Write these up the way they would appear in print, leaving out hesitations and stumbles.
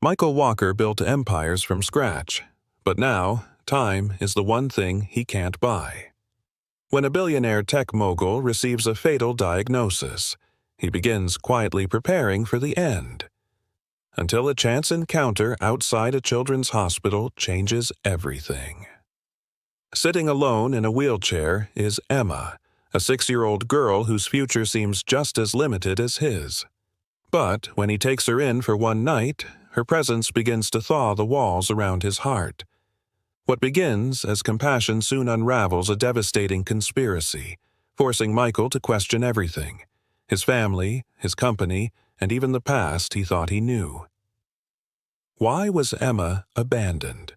Michael Walker built empires from scratch, but now time is the one thing he can't buy. When a billionaire tech mogul receives a fatal diagnosis, he begins quietly preparing for the end, until a chance encounter outside a children's hospital changes everything. Sitting alone in a wheelchair is Emma, a 6-year-old girl whose future seems just as limited as his. But when he takes her in for one night, her presence begins to thaw the walls around his heart. What begins as compassion soon unravels a devastating conspiracy, forcing Michael to question everything: his family, his company, and even the past he thought he knew. Why was Emma abandoned?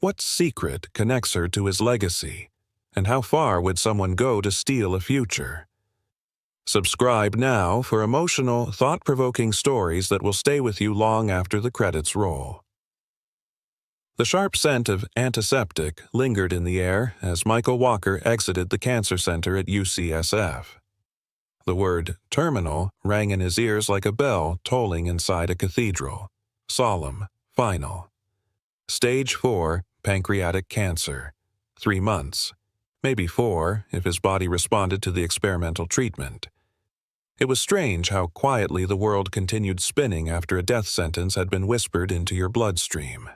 What secret connects her to his legacy? And how far would someone go to steal a future? Subscribe now for emotional, thought-provoking stories that will stay with you long after the credits roll. The sharp scent of antiseptic lingered in the air as Michael Walker exited the cancer center at UCSF. The word terminal rang in his ears like a bell tolling inside a cathedral. Solemn, final. Stage 4, pancreatic cancer. 3 months. Maybe 4, if his body responded to the experimental treatment. It was strange how quietly the world continued spinning after a death sentence had been whispered into your bloodstream.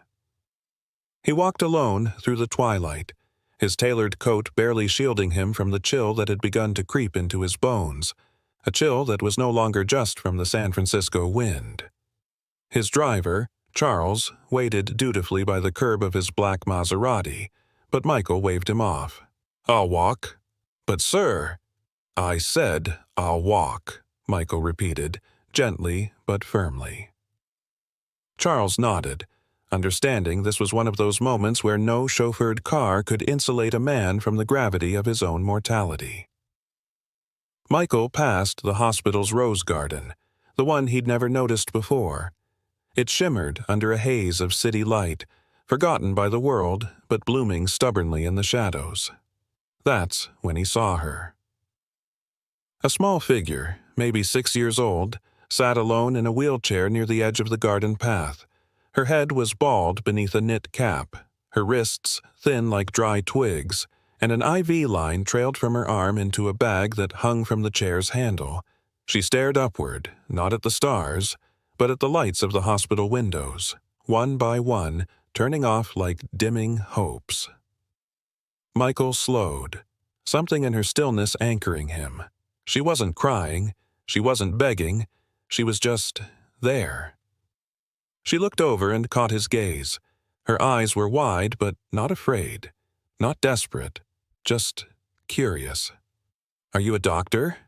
He walked alone through the twilight, his tailored coat barely shielding him from the chill that had begun to creep into his bones, a chill that was no longer just from the San Francisco wind. His driver, Charles, waited dutifully by the curb of his black Maserati, but Michael waved him off. "I'll walk." "But sir—" "I said I'll walk," Michael repeated, gently but firmly. Charles nodded, understanding this was one of those moments where no chauffeured car could insulate a man from the gravity of his own mortality. Michael passed the hospital's rose garden, the one he'd never noticed before. It shimmered under a haze of city light, forgotten by the world but blooming stubbornly in the shadows. That's when he saw her. A small figure, maybe 6 years old, sat alone in a wheelchair near the edge of the garden path. Her head was bald beneath a knit cap, her wrists thin like dry twigs, and an IV line trailed from her arm into a bag that hung from the chair's handle. She stared upward, not at the stars, but at the lights of the hospital windows, one by one, turning off like dimming hopes. Michael slowed, something in her stillness anchoring him. She wasn't crying, she wasn't begging, she was just there. She looked over and caught his gaze. Her eyes were wide but not afraid, not desperate, just curious. "Are you a doctor?"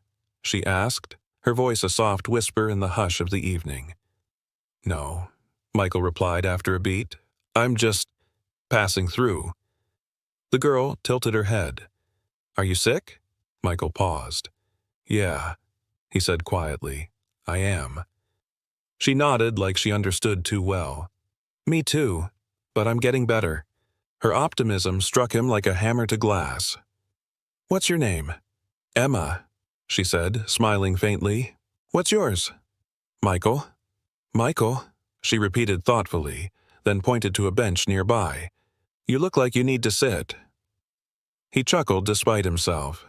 she asked, her voice a soft whisper in the hush of the evening. "No," Michael replied after a beat. "I'm just passing through." The girl tilted her head. "Are you sick?" Michael paused. "Yeah," he said quietly. "I am." She nodded like she understood too well. "Me too, but I'm getting better." Her optimism struck him like a hammer to glass. "What's your name?" "Emma," she said, smiling faintly. "What's yours?" "Michael." "Michael," she repeated thoughtfully, then pointed to a bench nearby. "You look like you need to sit." He chuckled despite himself.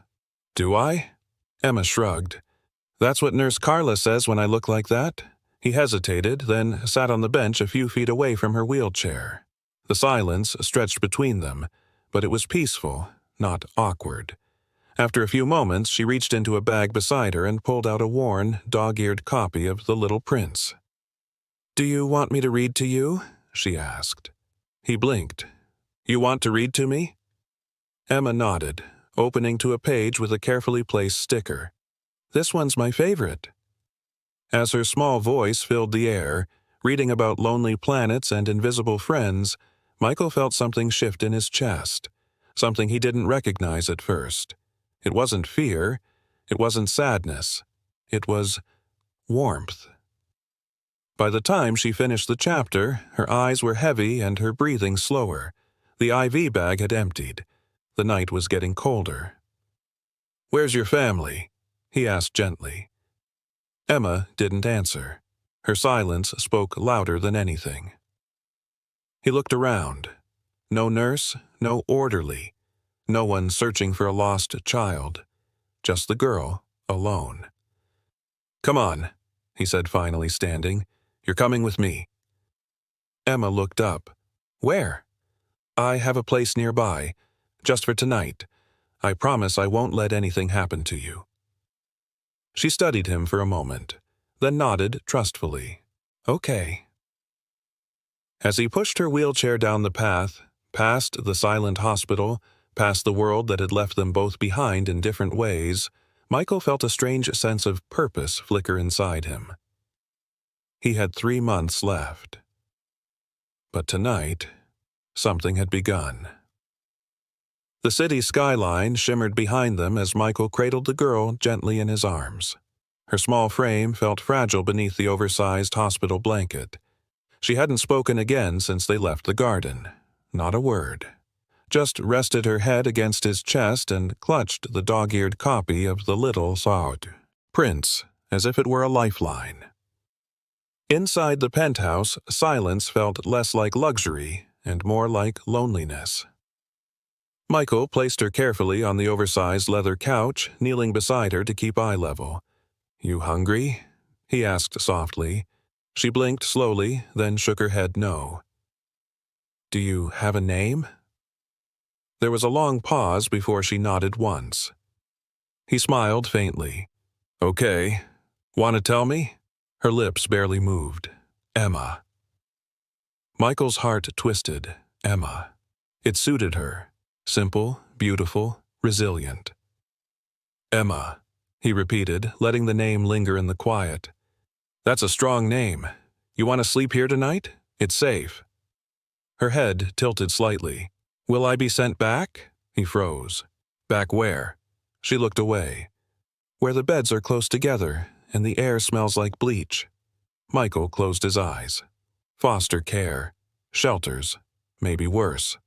"Do I?" Emma shrugged. "That's what Nurse Carla says when I look like that." He hesitated, then sat on the bench a few feet away from her wheelchair. The silence stretched between them, but it was peaceful, not awkward. After a few moments, she reached into a bag beside her and pulled out a worn, dog-eared copy of The Little Prince. "Do you want me to read to you?" she asked. He blinked. "You want to read to me?" Emma nodded, opening to a page with a carefully placed sticker. "This one's my favorite." As her small voice filled the air, reading about lonely planets and invisible friends, Michael felt something shift in his chest, something he didn't recognize at first. It wasn't fear, it wasn't sadness, it was warmth. By the time she finished the chapter, her eyes were heavy and her breathing slower. The IV bag had emptied. The night was getting colder. "Where's your family?" he asked gently. Emma didn't answer. Her silence spoke louder than anything. He looked around. No nurse, no orderly, no one searching for a lost child. Just the girl, alone. "Come on," he said, finally standing. "You're coming with me." Emma looked up. "Where?" "I have a place nearby, just for tonight. I promise I won't let anything happen to you." She studied him for a moment, then nodded trustfully. "Okay." As he pushed her wheelchair down the path, past the silent hospital, past the world that had left them both behind in different ways, Michael felt a strange sense of purpose flicker inside him. He had 3 months left. But tonight, something had begun. The city skyline shimmered behind them as Michael cradled the girl gently in his arms. Her small frame felt fragile beneath the oversized hospital blanket. She hadn't spoken again since they left the garden. Not a word. Just rested her head against his chest and clutched the dog-eared copy of the little Saud Prince, as if it were a lifeline. Inside the penthouse, silence felt less like luxury and more like loneliness. Michael placed her carefully on the oversized leather couch, kneeling beside her to keep eye level. "You hungry?" he asked softly. She blinked slowly, then shook her head no. "Do you have a name?" There was a long pause before she nodded once. He smiled faintly. "Okay. Want to tell me?" Her lips barely moved. "Emma." Michael's heart twisted. Emma. It suited her. Simple, beautiful, resilient. "Emma," he repeated, letting the name linger in the quiet. "That's a strong name. You want to sleep here tonight? It's safe." Her head tilted slightly. "Will I be sent back?" He froze. "Back where?" She looked away. "Where the beds are close together and the air smells like bleach." Michael closed his eyes. Foster care. Shelters. Maybe worse.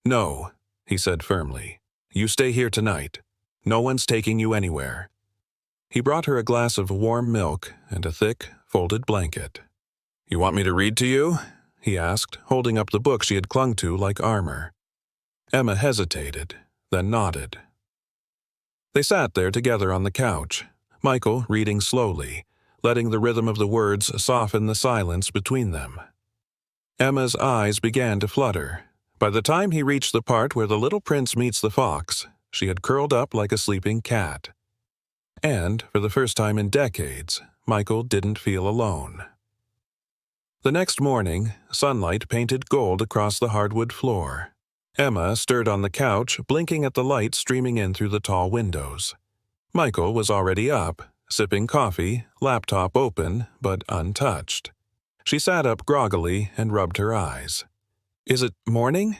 "No," he said firmly. "You stay here tonight. No one's taking you anywhere." He brought her a glass of warm milk and a thick, folded blanket. "You want me to read to you?" he asked, holding up the book she had clung to like armor. Emma hesitated, then nodded. They sat there together on the couch, Michael reading slowly, letting the rhythm of the words soften the silence between them. Emma's eyes began to flutter. By the time he reached the part where the little prince meets the fox, she had curled up like a sleeping cat. And, for the first time in decades, Michael didn't feel alone. The next morning, sunlight painted gold across the hardwood floor. Emma stirred on the couch, blinking at the light streaming in through the tall windows. Michael was already up, sipping coffee, laptop open, but untouched. She sat up groggily and rubbed her eyes. "Is it morning?"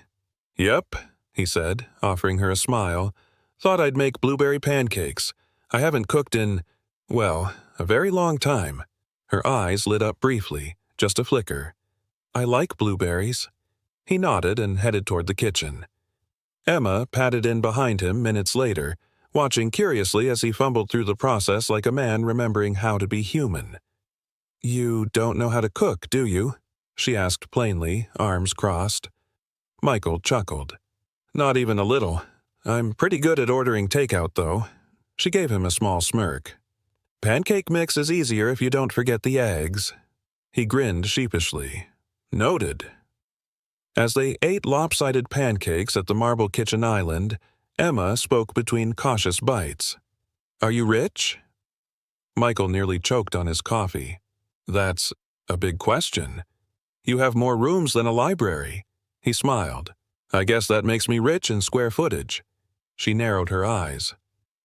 "Yep," he said, offering her a smile. "Thought I'd make blueberry pancakes. I haven't cooked in, well, a very long time." Her eyes lit up briefly, just a flicker. "I like blueberries." He nodded and headed toward the kitchen. Emma padded in behind him minutes later, watching curiously as he fumbled through the process like a man remembering how to be human. "You don't know how to cook, do you?" she asked plainly, arms crossed. Michael chuckled. "Not even a little. I'm pretty good at ordering takeout, though." She gave him a small smirk. "Pancake mix is easier if you don't forget the eggs." He grinned sheepishly. "Noted." As they ate lopsided pancakes at the marble kitchen island, Emma spoke between cautious bites. "Are you rich?" Michael nearly choked on his coffee. "That's a big question. You have more rooms than a library." He smiled. "I guess that makes me rich in square footage." She narrowed her eyes.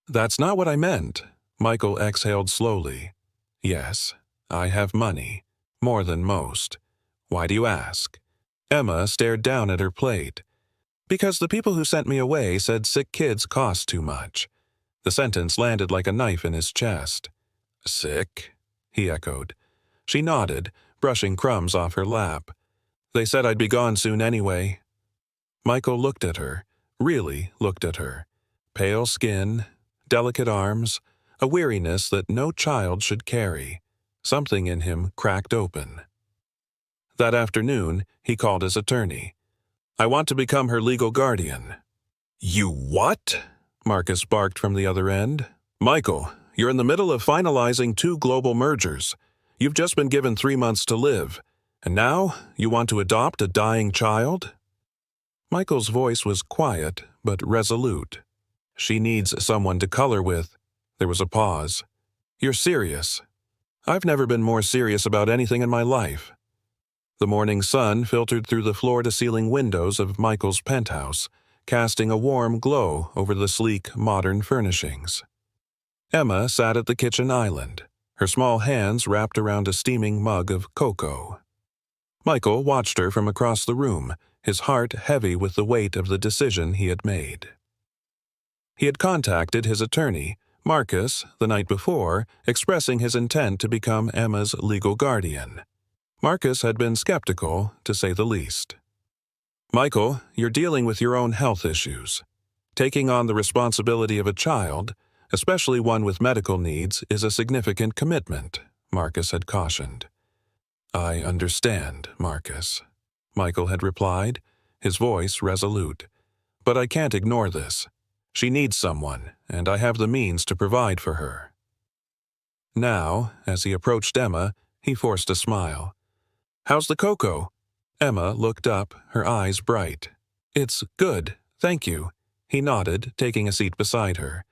"That's not what I meant." Michael exhaled slowly. "Yes, I have money. More than most. Why do you ask?" Emma stared down at her plate. "Because the people who sent me away said sick kids cost too much." The sentence landed like a knife in his chest. "Sick?" he echoed. She nodded, brushing crumbs off her lap. "They said I'd be gone soon anyway." Michael looked at her, really looked at her. Pale skin, delicate arms, a weariness that no child should carry. Something in him cracked open. That afternoon, he called his attorney. "I want to become her legal guardian." "You what?" Marcus barked from the other end. "Michael, you're in the middle of finalizing 2 global mergers. You've just been given 3 months to live. And now you want to adopt a dying child?" Michael's voice was quiet but resolute. "She needs someone to color with." There was a pause. "You're serious?" "I've never been more serious about anything in my life." The morning sun filtered through the floor-to-ceiling windows of Michael's penthouse, casting a warm glow over the sleek, modern furnishings. Emma sat at the kitchen island, her small hands wrapped around a steaming mug of cocoa. Michael watched her from across the room, his heart heavy with the weight of the decision he had made. He had contacted his attorney, Marcus, the night before, expressing his intent to become Emma's legal guardian. Marcus had been skeptical, to say the least. "Michael, you're dealing with your own health issues. Taking on the responsibility of a child, especially one with medical needs, is a significant commitment," Marcus had cautioned. "I understand, Marcus," Michael had replied, his voice resolute. "But I can't ignore this. She needs someone, and I have the means to provide for her." Now, as he approached Emma, he forced a smile. "How's the cocoa?" Emma looked up, her eyes bright. "It's good, thank you." He nodded, taking a seat beside her.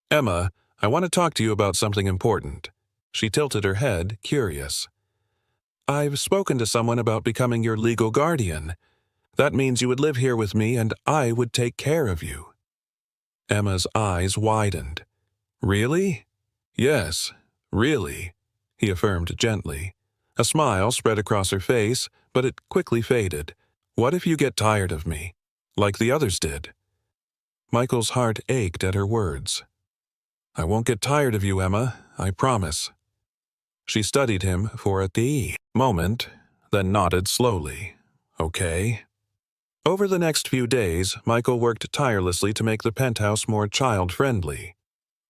"Emma, I want to talk to you about something important." She tilted her head, curious. "I've spoken to someone about becoming your legal guardian. That means you would live here with me and I would take care of you." Emma's eyes widened. "Really?" "Yes, really," he affirmed gently. A smile spread across her face, but it quickly faded. "What if you get tired of me, like the others did?" Michael's heart ached at her words. "I won't get tired of you, Emma, I promise." She studied him for a moment, then nodded slowly. "Okay." Over the next few days, Michael worked tirelessly to make the penthouse more child-friendly.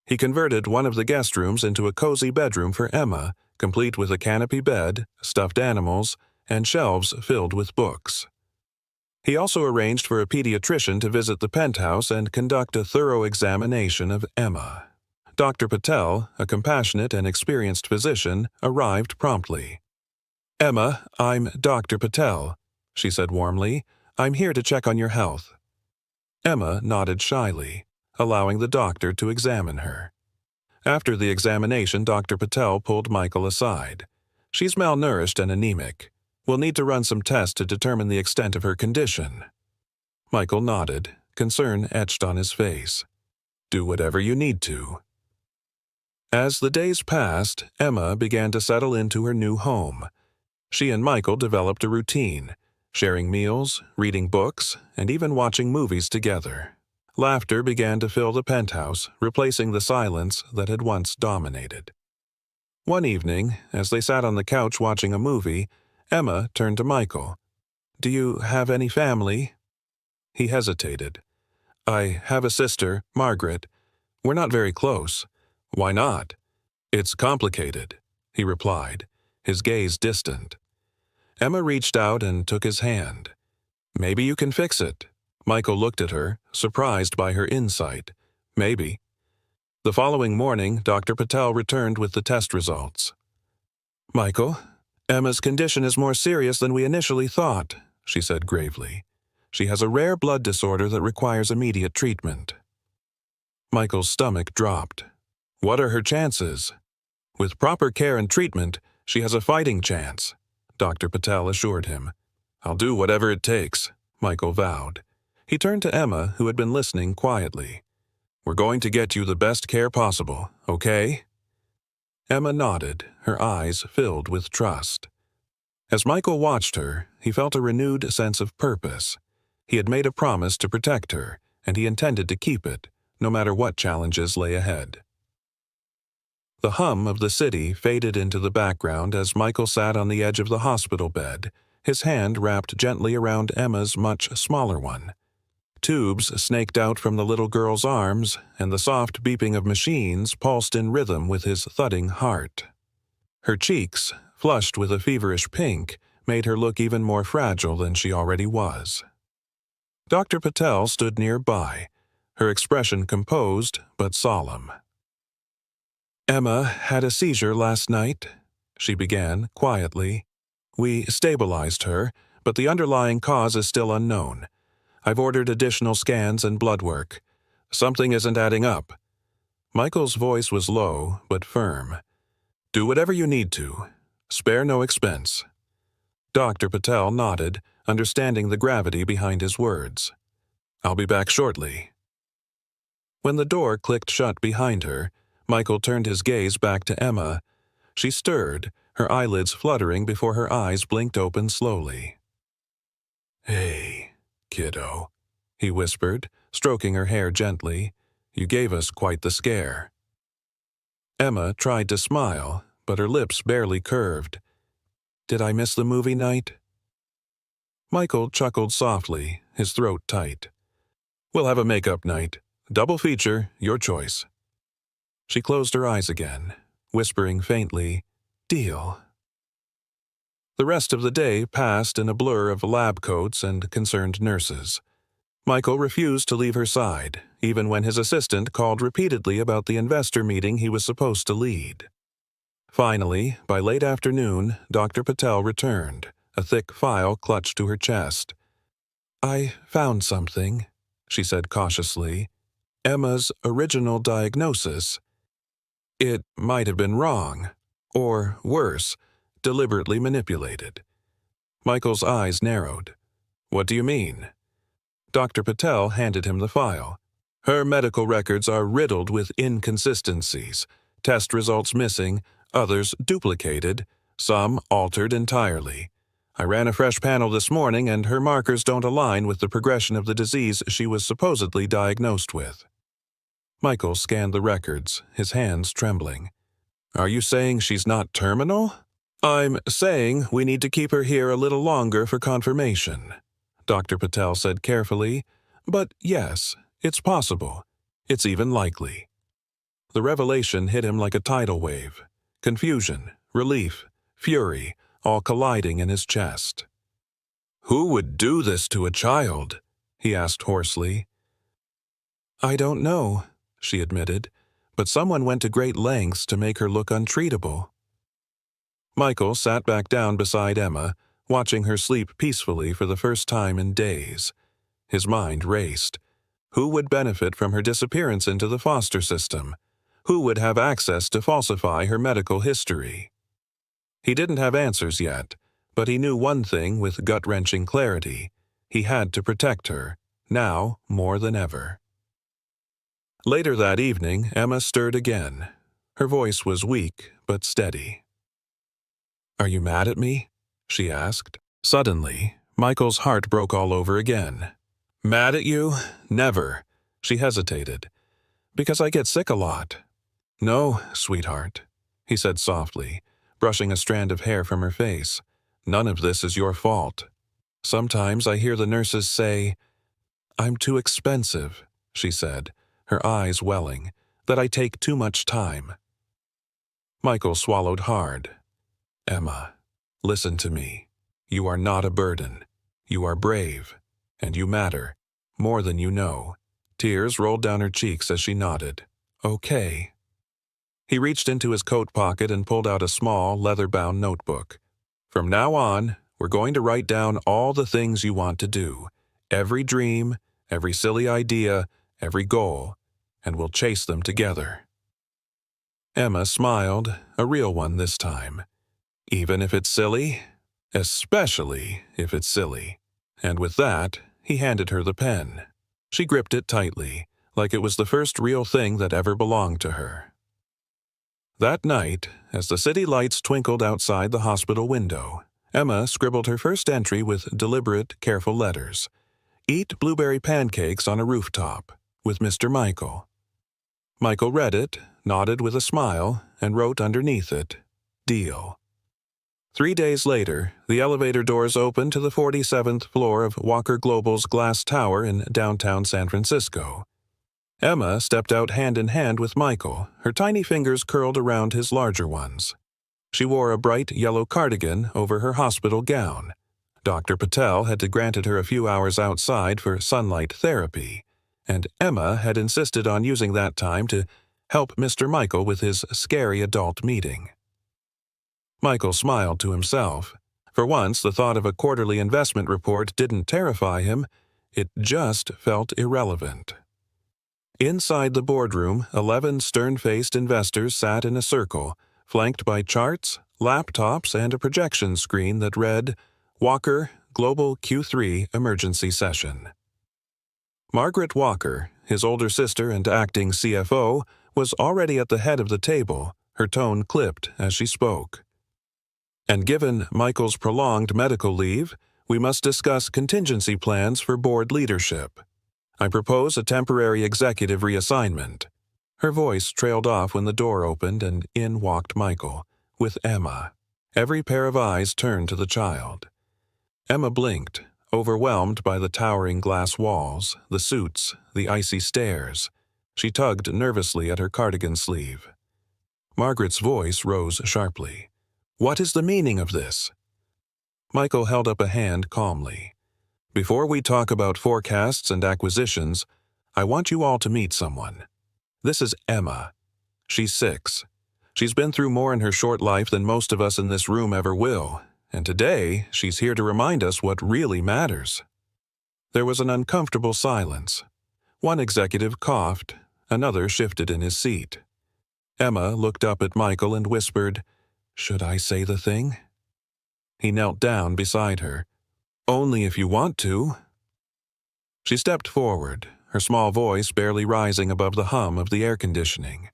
He converted one of the guest rooms into a cozy bedroom for Emma, complete with a canopy bed, stuffed animals, and shelves filled with books. He also arranged for a pediatrician to visit the penthouse and conduct a thorough examination of Emma. Dr. Patel, a compassionate and experienced physician, arrived promptly. "Emma, I'm Dr. Patel," she said warmly. "I'm here to check on your health." Emma nodded shyly, allowing the doctor to examine her. After the examination, Dr. Patel pulled Michael aside. "She's malnourished and anemic. We'll need to run some tests to determine the extent of her condition." Michael nodded, concern etched on his face. "Do whatever you need to." As the days passed, Emma began to settle into her new home. She and Michael developed a routine, sharing meals, reading books, and even watching movies together. Laughter began to fill the penthouse, replacing the silence that had once dominated. One evening, as they sat on the couch watching a movie, Emma turned to Michael. "Do you have any family?" He hesitated. "I have a sister, Margaret. We're not very close." "Why not?" "It's complicated," he replied, his gaze distant. Emma reached out and took his hand. "Maybe you can fix it." Michael looked at her, surprised by her insight. "Maybe." The following morning, Dr. Patel returned with the test results. "Michael, Emma's condition is more serious than we initially thought," she said gravely. "She has a rare blood disorder that requires immediate treatment." Michael's stomach dropped. "What are her chances?" "With proper care and treatment, she has a fighting chance," Dr. Patel assured him. "I'll do whatever it takes," Michael vowed. He turned to Emma, who had been listening quietly. "We're going to get you the best care possible, okay?" Emma nodded, her eyes filled with trust. As Michael watched her, he felt a renewed sense of purpose. He had made a promise to protect her, and he intended to keep it, no matter what challenges lay ahead. The hum of the city faded into the background as Michael sat on the edge of the hospital bed, his hand wrapped gently around Emma's much smaller one. Tubes snaked out from the little girl's arms, and the soft beeping of machines pulsed in rhythm with his thudding heart. Her cheeks, flushed with a feverish pink, made her look even more fragile than she already was. Dr. Patel stood nearby, her expression composed but solemn. "Emma had a seizure last night," she began quietly. "We stabilized her, but the underlying cause is still unknown. I've ordered additional scans and blood work. Something isn't adding up." Michael's voice was low but firm. "Do whatever you need to. Spare no expense." Dr. Patel nodded, understanding the gravity behind his words. "I'll be back shortly." When the door clicked shut behind her, Michael turned his gaze back to Emma. She stirred, her eyelids fluttering before her eyes blinked open slowly. "Hey, kiddo," he whispered, stroking her hair gently. "You gave us quite the scare." Emma tried to smile, but her lips barely curved. "Did I miss the movie night?" Michael chuckled softly, his throat tight. "We'll have a makeup night. Double feature, your choice." She closed her eyes again, whispering faintly, "Deal." The rest of the day passed in a blur of lab coats and concerned nurses. Michael refused to leave her side, even when his assistant called repeatedly about the investor meeting he was supposed to lead. Finally, by late afternoon, Dr. Patel returned, a thick file clutched to her chest. "I found something," she said cautiously. "Emma's original diagnosis. It might have been wrong, or worse, deliberately manipulated." Michael's eyes narrowed. "What do you mean?" Dr. Patel handed him the file. "Her medical records are riddled with inconsistencies, test results missing, others duplicated, some altered entirely. I ran a fresh panel this morning and her markers don't align with the progression of the disease she was supposedly diagnosed with." Michael scanned the records, his hands trembling. "Are you saying she's not terminal?" "I'm saying we need to keep her here a little longer for confirmation," Dr. Patel said carefully. "But yes, it's possible. It's even likely." The revelation hit him like a tidal wave. Confusion, relief, fury, all colliding in his chest. "Who would do this to a child?" he asked hoarsely. "I don't know," she admitted, "but someone went to great lengths to make her look untreatable." Michael sat back down beside Emma, watching her sleep peacefully for the first time in days. His mind raced. Who would benefit from her disappearance into the foster system? Who would have access to falsify her medical history? He didn't have answers yet, but he knew one thing with gut-wrenching clarity. He had to protect her, now more than ever. Later that evening, Emma stirred again. Her voice was weak but steady. "Are you mad at me?" she asked. Suddenly, Michael's heart broke all over again. "Mad at you? Never." She hesitated. "Because I get sick a lot." "No, sweetheart," he said softly, brushing a strand of hair from her face. "None of this is your fault. Sometimes I hear the nurses say, 'I'm too expensive,'" she said, her eyes welling, "that I take too much time." Michael swallowed hard. "Emma, listen to me. You are not a burden. You are brave, and you matter, more than you know." Tears rolled down her cheeks as she nodded. "Okay." He reached into his coat pocket and pulled out a small, leather-bound notebook. "From now on, we're going to write down all the things you want to do, every dream, every silly idea, every goal, and we'll chase them together." Emma smiled, a real one this time. "Even if it's silly?" "Especially if it's silly." And with that, he handed her the pen. She gripped it tightly, like it was the first real thing that ever belonged to her. That night, as the city lights twinkled outside the hospital window, Emma scribbled her first entry with deliberate, careful letters. "Eat blueberry pancakes on a rooftop, with Mr. Michael." Michael read it, nodded with a smile, and wrote underneath it, "Deal." 3 days later, the elevator doors opened to the 47th floor of Walker Global's glass tower in downtown San Francisco. Emma stepped out hand in hand with Michael, her tiny fingers curled around his larger ones. She wore a bright yellow cardigan over her hospital gown. Dr. Patel had granted her a few hours outside for sunlight therapy, and Emma had insisted on using that time to help Mr. Michael with his scary adult meeting. Michael smiled to himself. For once, the thought of a quarterly investment report didn't terrify him. It just felt irrelevant. Inside the boardroom, 11 stern-faced investors sat in a circle, flanked by charts, laptops, and a projection screen that read, Walker, Global Q3 Emergency Session. Margaret Walker, his older sister and acting CFO, was already at the head of the table, her tone clipped as she spoke. And given Michael's prolonged medical leave, we must discuss contingency plans for board leadership. I propose a temporary executive reassignment. Her voice trailed off when the door opened and in walked Michael, with Emma. Every pair of eyes turned to the child. Emma blinked, overwhelmed by the towering glass walls, the suits, the icy stairs. She tugged nervously at her cardigan sleeve. Margaret's voice rose sharply. "What is the meaning of this?" Michael held up a hand calmly. "Before we talk about forecasts and acquisitions, I want you all to meet someone. This is Emma. She's 6. She's been through more in her short life than most of us in this room ever will, and today she's here to remind us what really matters." There was an uncomfortable silence. One executive coughed, another shifted in his seat. Emma looked up at Michael and whispered, "Should I say the thing?" He knelt down beside her. "Only if you want to." She stepped forward, her small voice barely rising above the hum of the air conditioning.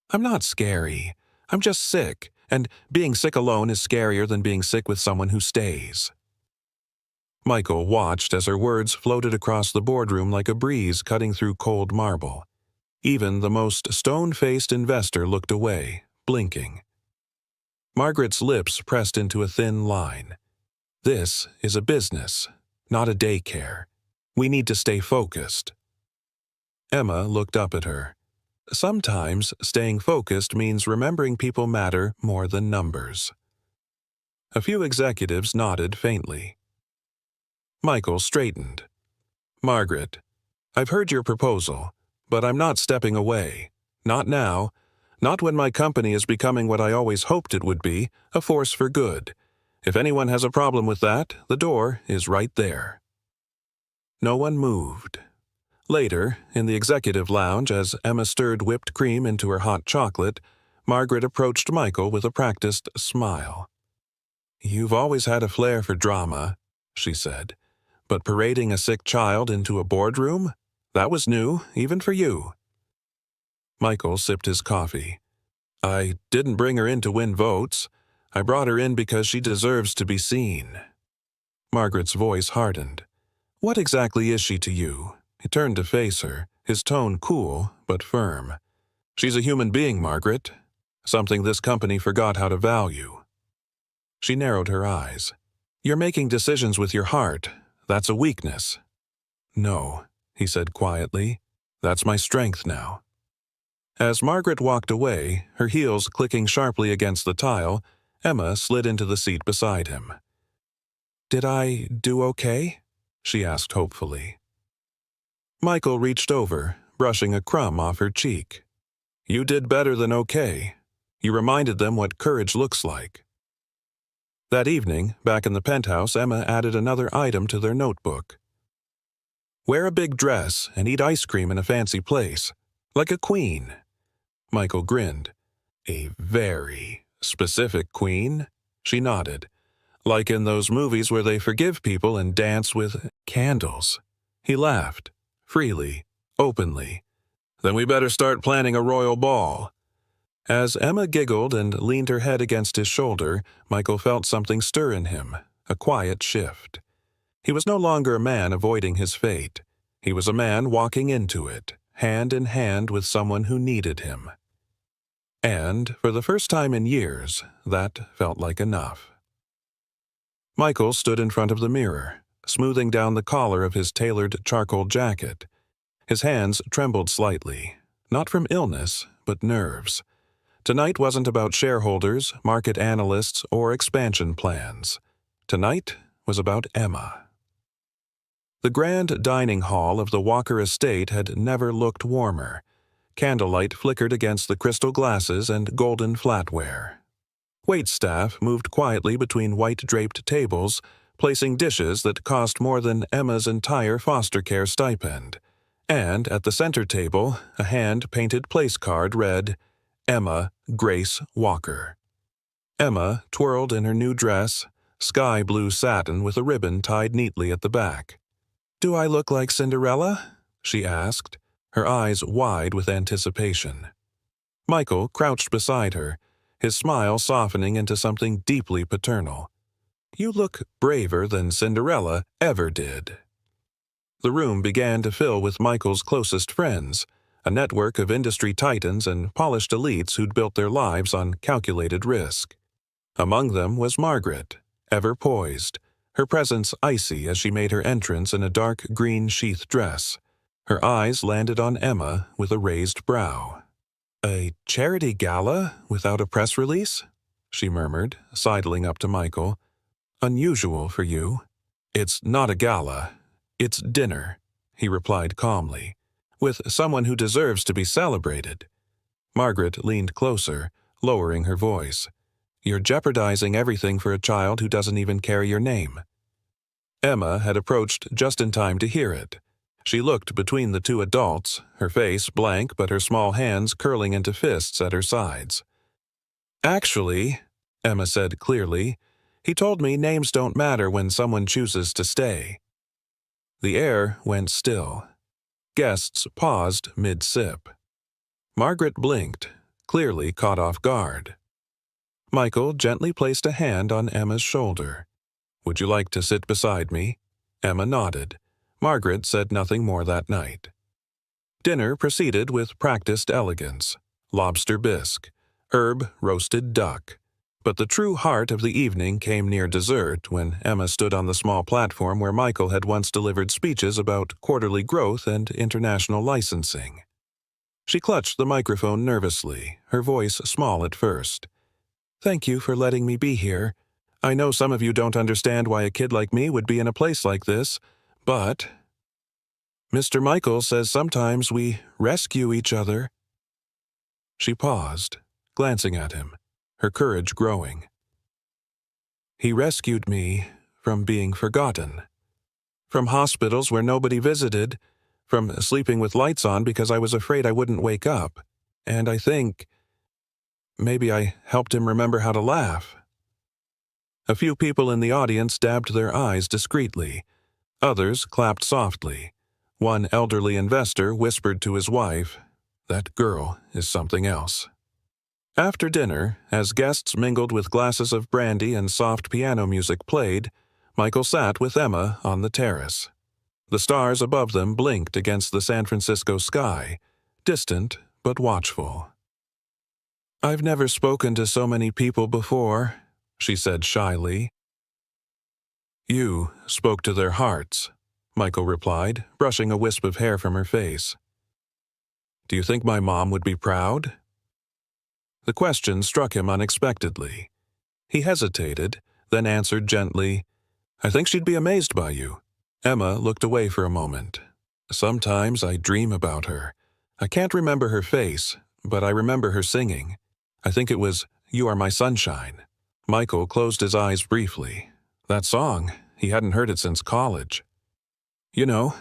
"I'm not scary. I'm just sick, and being sick alone is scarier than being sick with someone who stays." Michael watched as her words floated across the boardroom like a breeze cutting through cold marble. Even the most stone-faced investor looked away, blinking. Margaret's lips pressed into a thin line. "This is a business, not a daycare. We need to stay focused." Emma looked up at her. Sometimes staying focused means remembering people matter more than numbers. A few executives nodded faintly. Michael straightened. "Margaret, I've heard your proposal, but I'm not stepping away. Not now. Not when my company is becoming what I always hoped it would be, a force for good. If anyone has a problem with that, the door is right there." No one moved. Later, in the executive lounge, as Emma stirred whipped cream into her hot chocolate, Margaret approached Michael with a practiced smile. "You've always had a flair for drama," she said, "but parading a sick child into a boardroom? That was new, even for you." Michael sipped his coffee. "I didn't bring her in to win votes. I brought her in because she deserves to be seen." Margaret's voice hardened. "What exactly is she to you?" He turned to face her, his tone cool but firm. "She's a human being, Margaret. Something this company forgot how to value." She narrowed her eyes. "You're making decisions with your heart. That's a weakness." "No," he said quietly. "That's my strength now." As Margaret walked away, her heels clicking sharply against the tile, Emma slid into the seat beside him. "Did I do okay?" she asked hopefully. Michael reached over, brushing a crumb off her cheek. "You did better than okay. You reminded them what courage looks like." That evening, back in the penthouse, Emma added another item to their notebook. "Wear a big dress and eat ice cream in a fancy place, like a queen." Michael grinned. "A very specific queen?" She nodded. "Like in those movies where they forgive people and dance with candles." He laughed, freely, openly. "Then we better start planning a royal ball." As Emma giggled and leaned her head against his shoulder, Michael felt something stir in him, a quiet shift. He was no longer a man avoiding his fate. He was a man walking into it, hand in hand with someone who needed him. And, for the first time in years, that felt like enough. Michael stood in front of the mirror, smoothing down the collar of his tailored charcoal jacket. His hands trembled slightly, not from illness, but nerves. Tonight wasn't about shareholders, market analysts, or expansion plans. Tonight was about Emma. The grand dining hall of the Walker estate had never looked warmer. Candlelight flickered against the crystal glasses and golden flatware. Waitstaff moved quietly between white-draped tables, placing dishes that cost more than Emma's entire foster care stipend. And at the center table, a hand-painted place card read, Emma Grace Walker. Emma twirled in her new dress, sky blue satin with a ribbon tied neatly at the back. "Do I look like Cinderella?" she asked, her eyes wide with anticipation. Michael crouched beside her, his smile softening into something deeply paternal. "You look braver than Cinderella ever did." The room began to fill with Michael's closest friends, a network of industry titans and polished elites who'd built their lives on calculated risk. Among them was Margaret, ever poised, her presence icy as she made her entrance in a dark green sheath dress. Her eyes landed on Emma with a raised brow. "A charity gala without a press release?" she murmured, sidling up to Michael. "Unusual for you." "It's not a gala. It's dinner," he replied calmly, "with someone who deserves to be celebrated." Margaret leaned closer, lowering her voice. "You're jeopardizing everything for a child who doesn't even carry your name." Emma had approached just in time to hear it. She looked between the two adults, her face blank but her small hands curling into fists at her sides. "Actually," Emma said clearly, "he told me names don't matter when someone chooses to stay." The air went still. Guests paused mid-sip. Margaret blinked, clearly caught off guard. Michael gently placed a hand on Emma's shoulder. "Would you like to sit beside me?" Emma nodded. Margaret said nothing more that night. Dinner proceeded with practiced elegance. Lobster bisque, herb roasted duck. But the true heart of the evening came near dessert when Emma stood on the small platform where Michael had once delivered speeches about quarterly growth and international licensing. She clutched the microphone nervously, her voice small at first. "Thank you for letting me be here. I know some of you don't understand why a kid like me would be in a place like this, but Mr. Michael says sometimes we rescue each other." She paused, glancing at him, her courage growing. "He rescued me from being forgotten. From hospitals where nobody visited, from sleeping with lights on because I was afraid I wouldn't wake up, and I think maybe I helped him remember how to laugh." A few people in the audience dabbed their eyes discreetly. Others clapped softly. One elderly investor whispered to his wife, "That girl is something else." After dinner, as guests mingled with glasses of brandy and soft piano music played, Michael sat with Emma on the terrace. The stars above them blinked against the San Francisco sky, distant but watchful. "I've never spoken to so many people before," she said shyly. "You spoke to their hearts," Michael replied, brushing a wisp of hair from her face. "Do you think my mom would be proud?" The question struck him unexpectedly. He hesitated, then answered gently, "I think she'd be amazed by you." Emma looked away for a moment. "Sometimes I dream about her. I can't remember her face, but I remember her singing. I think it was 'You Are My Sunshine.'" Michael closed his eyes briefly. That song, he hadn't heard it since college. "You know,"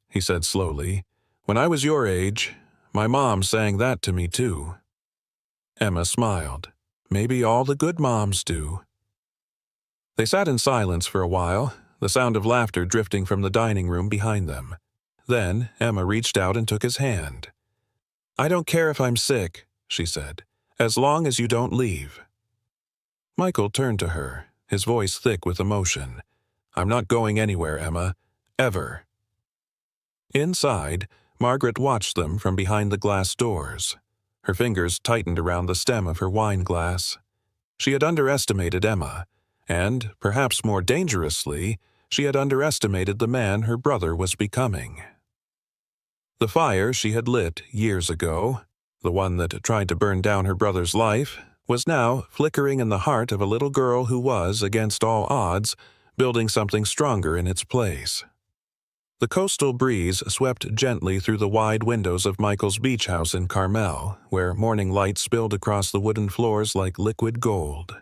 he said slowly, "when I was your age, my mom sang that to me too." Emma smiled. "Maybe all the good moms do." They sat in silence for a while, the sound of laughter drifting from the dining room behind them. Then Emma reached out and took his hand. "I don't care if I'm sick," she said, "as long as you don't leave." Michael turned to her, his voice thick with emotion. "I'm not going anywhere, Emma. Ever." Inside, Margaret watched them from behind the glass doors. Her fingers tightened around the stem of her wine glass. She had underestimated Emma, and, perhaps more dangerously, she had underestimated the man her brother was becoming. The fire she had lit years ago, The one that tried to burn down her brother's life was now flickering in the heart of a little girl who was, against all odds, building something stronger in its place. The coastal breeze swept gently through the wide windows of Michael's beach house in Carmel, where morning light spilled across the wooden floors like liquid gold.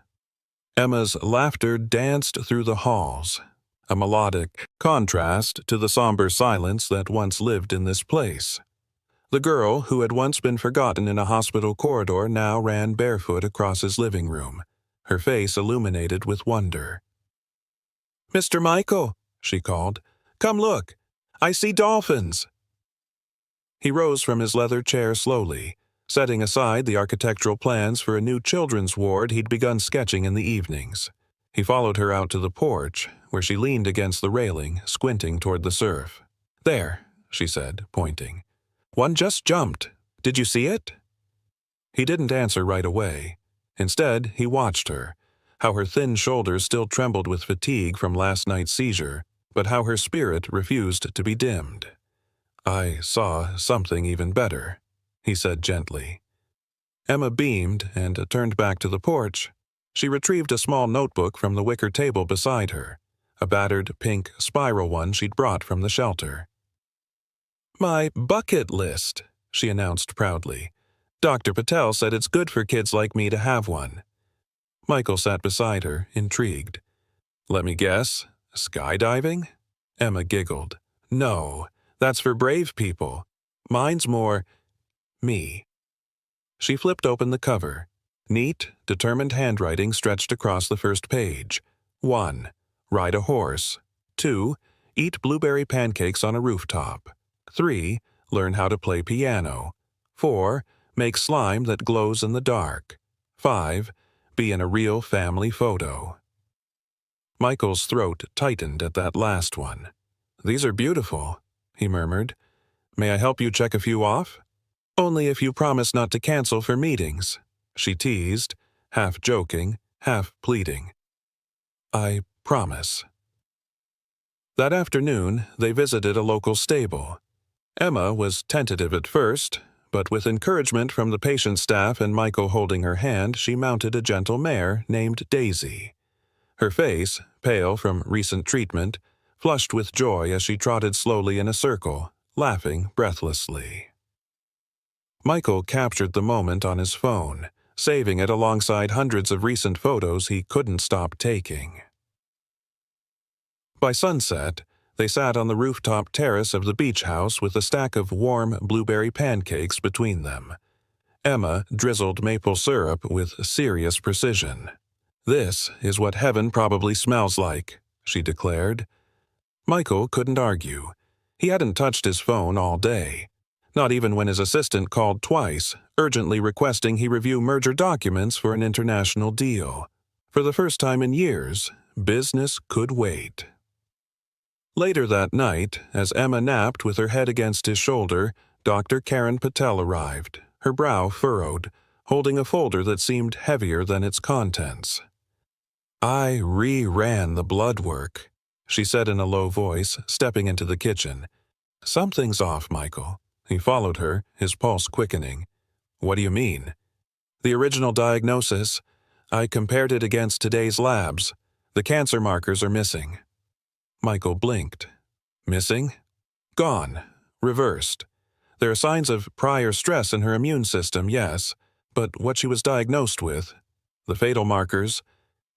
Emma's laughter danced through the halls, a melodic contrast to the somber silence that once lived in this place. The girl, who had once been forgotten in a hospital corridor, now ran barefoot across his living room, her face illuminated with wonder. "Mr. Michael," she called, "come look. I see dolphins." He rose from his leather chair slowly, setting aside the architectural plans for a new children's ward he'd begun sketching in the evenings. He followed her out to the porch, where she leaned against the railing, squinting toward the surf. "There," she said, pointing. "One just jumped. Did you see it?" He didn't answer right away. Instead, he watched her, how her thin shoulders still trembled with fatigue from last night's seizure, but how her spirit refused to be dimmed. "I saw something even better," he said gently. Emma beamed and turned back to the porch. She retrieved a small notebook from the wicker table beside her, a battered pink spiral one she'd brought from the shelter. "My bucket list," she announced proudly. "Dr. Patel said it's good for kids like me to have one." Michael sat beside her, intrigued. "Let me guess, skydiving?" Emma giggled. "No, that's for brave people. Mine's more me." She flipped open the cover. Neat, determined handwriting stretched across the first page. 1. Ride a horse. 2. Eat blueberry pancakes on a rooftop. 3. Learn how to play piano. 4. Make slime that glows in the dark. 5. Be in a real family photo. Michael's throat tightened at that last one. "These are beautiful," he murmured. "May I help you check a few off?" "Only if you promise not to cancel for meetings," she teased, half joking, half pleading. "I promise." That afternoon, they visited a local stable. Emma was tentative at first, but with encouragement from the patient staff and Michael holding her hand, she mounted a gentle mare named Daisy. Her face, pale from recent treatment, flushed with joy as she trotted slowly in a circle, laughing breathlessly. Michael captured the moment on his phone, saving it alongside hundreds of recent photos he couldn't stop taking. By sunset, they sat on the rooftop terrace of the beach house with a stack of warm blueberry pancakes between them. Emma drizzled maple syrup with serious precision. "This is what heaven probably smells like," she declared. Michael couldn't argue. He hadn't touched his phone all day, not even when his assistant called twice, urgently requesting he review merger documents for an international deal. For the first time in years, business could wait. Later that night, as Emma napped with her head against his shoulder, Dr. Karen Patel arrived, her brow furrowed, holding a folder that seemed heavier than its contents. "I re-ran the blood work," she said in a low voice, stepping into the kitchen. "Something's off, Michael." He followed her, his pulse quickening. "What do you mean?" "The original diagnosis. I compared it against today's labs. The cancer markers are missing." Michael blinked. "Missing?" "Gone. Reversed. There are signs of prior stress in her immune system, yes, but what she was diagnosed with, the fatal markers,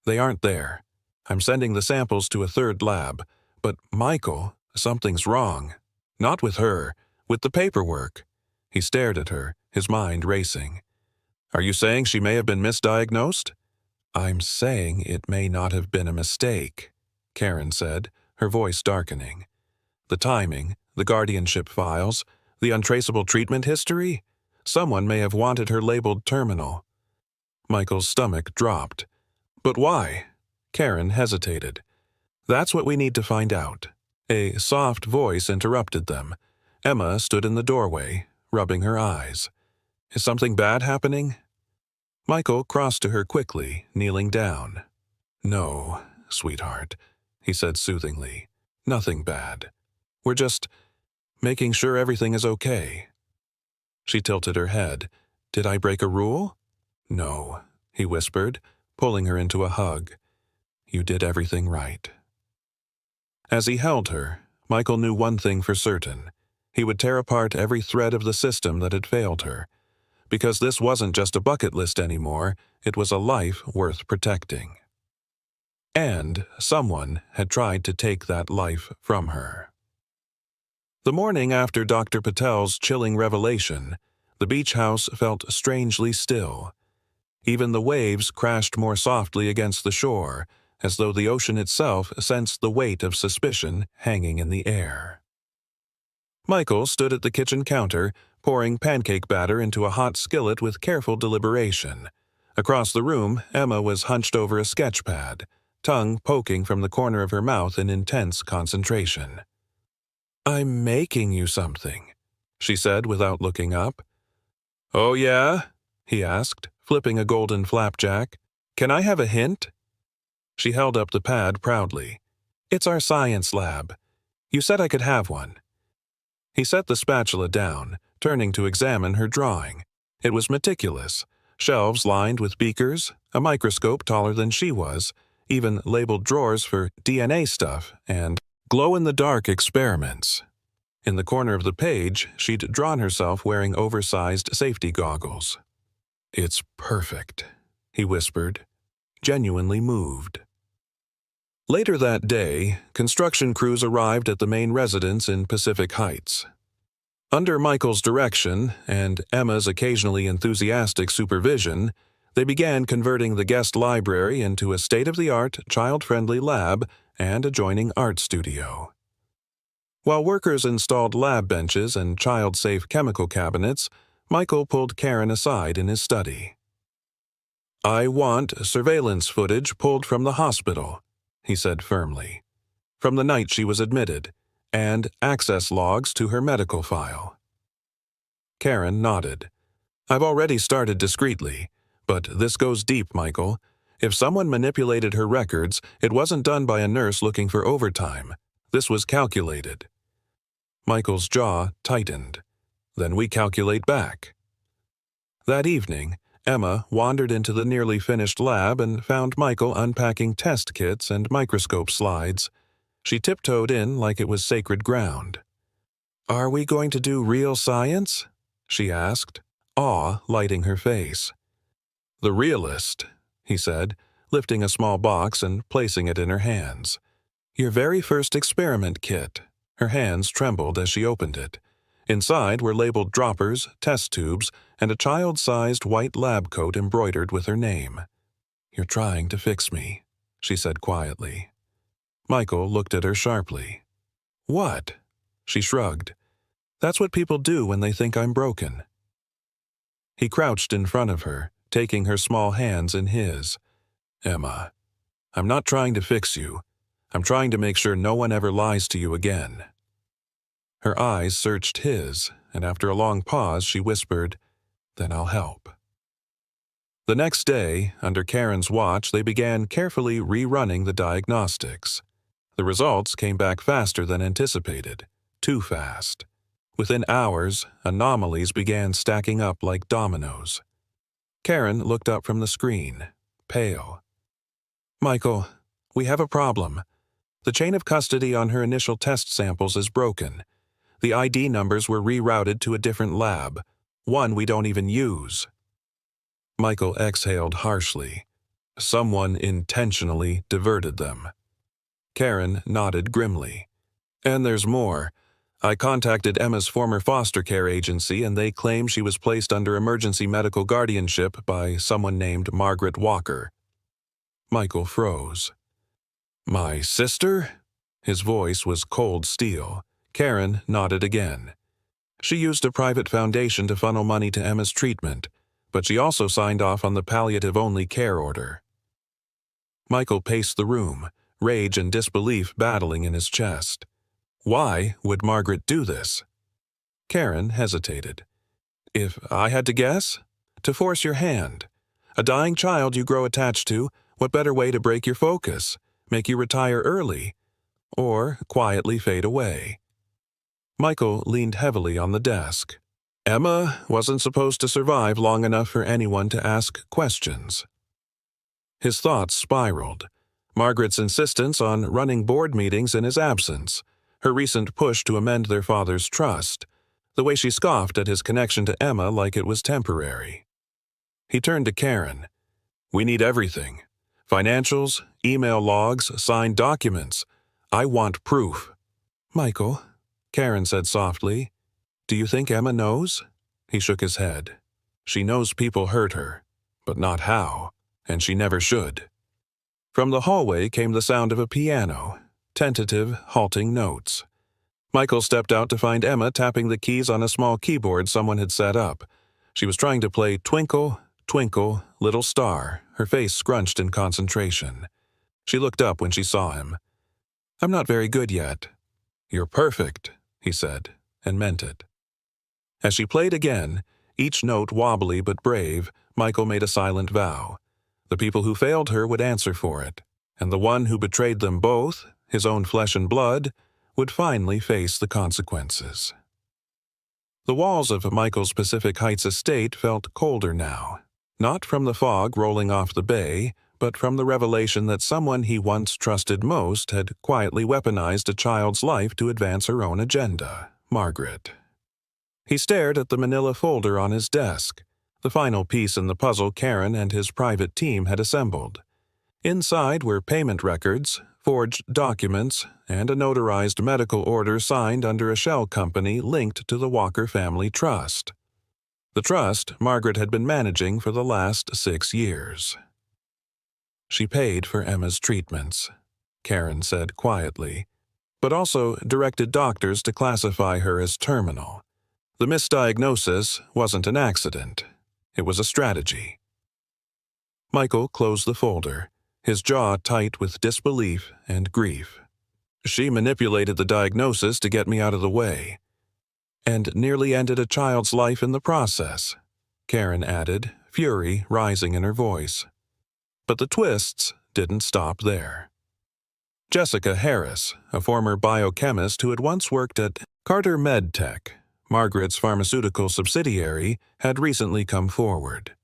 they aren't there. I'm sending the samples to a third lab, but Michael, something's wrong. Not with her, with the paperwork." He stared at her, his mind racing. "Are you saying she may have been misdiagnosed?" "I'm saying it may not have been a mistake," Karen said, her voice darkening. "The timing, the guardianship files, the untraceable treatment history? Someone may have wanted her labeled terminal." Michael's stomach dropped. "But why?" Karen hesitated. "That's what we need to find out." A soft voice interrupted them. Emma stood in the doorway, rubbing her eyes. "Is something bad happening?" Michael crossed to her quickly, kneeling down. "No, sweetheart," he said soothingly. "Nothing bad. We're just making sure everything is okay." She tilted her head. Did I break a rule? No, he whispered, pulling her into a hug. You did everything right. As he held her, Michael knew one thing for certain. He would tear apart every thread of the system that had failed her. Because this wasn't just a bucket list anymore, it was a life worth protecting. And someone had tried to take that life from her. The morning after Dr. Patel's chilling revelation, the beach house felt strangely still. Even the waves crashed more softly against the shore, as though the ocean itself sensed the weight of suspicion hanging in the air. Michael stood at the kitchen counter, pouring pancake batter into a hot skillet with careful deliberation. Across the room, Emma was hunched over a sketch pad, tongue poking from the corner of her mouth in intense concentration. "I'm making you something," she said without looking up. "Oh yeah?" he asked, flipping a golden flapjack. "Can I have a hint?" She held up the pad proudly. "It's our science lab. You said I could have one." He set the spatula down, turning to examine her drawing. It was meticulous. Shelves lined with beakers, a microscope taller than she was, even labeled drawers for DNA stuff and glow-in-the-dark experiments. In the corner of the page, she'd drawn herself wearing oversized safety goggles. "It's perfect," he whispered, genuinely moved. Later that day, construction crews arrived at the main residence in Pacific Heights. Under Michael's direction and Emma's occasionally enthusiastic supervision, they began converting the guest library into a state-of-the-art, child-friendly lab and adjoining art studio. While workers installed lab benches and child-safe chemical cabinets, Michael pulled Karen aside in his study. "I want surveillance footage pulled from the hospital," he said firmly, "from the night she was admitted, and access logs to her medical file." Karen nodded. "I've already started discreetly, but this goes deep, Michael. If someone manipulated her records, it wasn't done by a nurse looking for overtime. This was calculated." Michael's jaw tightened. "Then we calculate back." That evening, Emma wandered into the nearly finished lab and found Michael unpacking test kits and microscope slides. She tiptoed in like it was sacred ground. "Are we going to do real science?" she asked, awe lighting her face. "The realist," he said, lifting a small box and placing it in her hands. "Your very first experiment kit." Her hands trembled as she opened it. Inside were labeled droppers, test tubes, and a child-sized white lab coat embroidered with her name. "You're trying to fix me," she said quietly. Michael looked at her sharply. "What?" She shrugged. "That's what people do when they think I'm broken." He crouched in front of her, taking her small hands in his. "Emma, I'm not trying to fix you. I'm trying to make sure no one ever lies to you again." Her eyes searched his, and after a long pause she whispered, "Then I'll help." The next day, under Karen's watch, they began carefully rerunning the diagnostics. The results came back faster than anticipated, too fast. Within hours, anomalies began stacking up like dominoes. Karen looked up from the screen, pale. "Michael, we have a problem. The chain of custody on her initial test samples is broken. The ID numbers were rerouted to a different lab, one we don't even use." Michael exhaled harshly. Someone intentionally diverted them. Karen nodded grimly. "And there's more. I contacted Emma's former foster care agency and they claim she was placed under emergency medical guardianship by someone named Margaret Walker." Michael froze. "My sister?" His voice was cold steel. Karen nodded again. "She used a private foundation to funnel money to Emma's treatment, but she also signed off on the palliative-only care order." Michael paced the room, rage and disbelief battling in his chest. Why would Margaret do this? Karen hesitated. "If I had to guess? To force your hand. A dying child you grow attached to, what better way to break your focus? Make you retire early? Or quietly fade away?" Michael leaned heavily on the desk. Emma wasn't supposed to survive long enough for anyone to ask questions. His thoughts spiraled. Margaret's insistence on running board meetings in his absence, her recent push to amend their father's trust, the way she scoffed at his connection to Emma like it was temporary. He turned to Karen. "We need everything. Financials, email logs, signed documents. I want proof." "Michael," Karen said softly, "do you think Emma knows?" He shook his head. "She knows people hurt her, but not how, and she never should." From the hallway came the sound of a piano, tentative, halting notes. Michael stepped out to find Emma tapping the keys on a small keyboard someone had set up. She was trying to play Twinkle, Twinkle, Little Star, her face scrunched in concentration. She looked up when she saw him. "I'm not very good yet." "You're perfect," he said, and meant it. As she played again, each note wobbly but brave, Michael made a silent vow. The people who failed her would answer for it, and the one who betrayed them both, his own flesh and blood, would finally face the consequences. The walls of Michael's Pacific Heights estate felt colder now, not from the fog rolling off the bay, but from the revelation that someone he once trusted most had quietly weaponized a child's life to advance her own agenda, Margaret. He stared at the manila folder on his desk, the final piece in the puzzle Karen and his private team had assembled. Inside were payment records, forged documents, and a notarized medical order signed under a shell company linked to the Walker Family Trust. The trust Margaret had been managing for the last 6 years. "She paid for Emma's treatments," Karen said quietly, but also directed doctors to classify her as terminal. The misdiagnosis wasn't an accident. It was a strategy. Michael closed the folder, his jaw tight with disbelief and grief. "She manipulated the diagnosis to get me out of the way, and nearly ended a child's life in the process," Karen added, fury rising in her voice. But the twists didn't stop there. Jessica Harris, a former biochemist who had once worked at Carter MedTech, Margaret's pharmaceutical subsidiary, had recently come forward.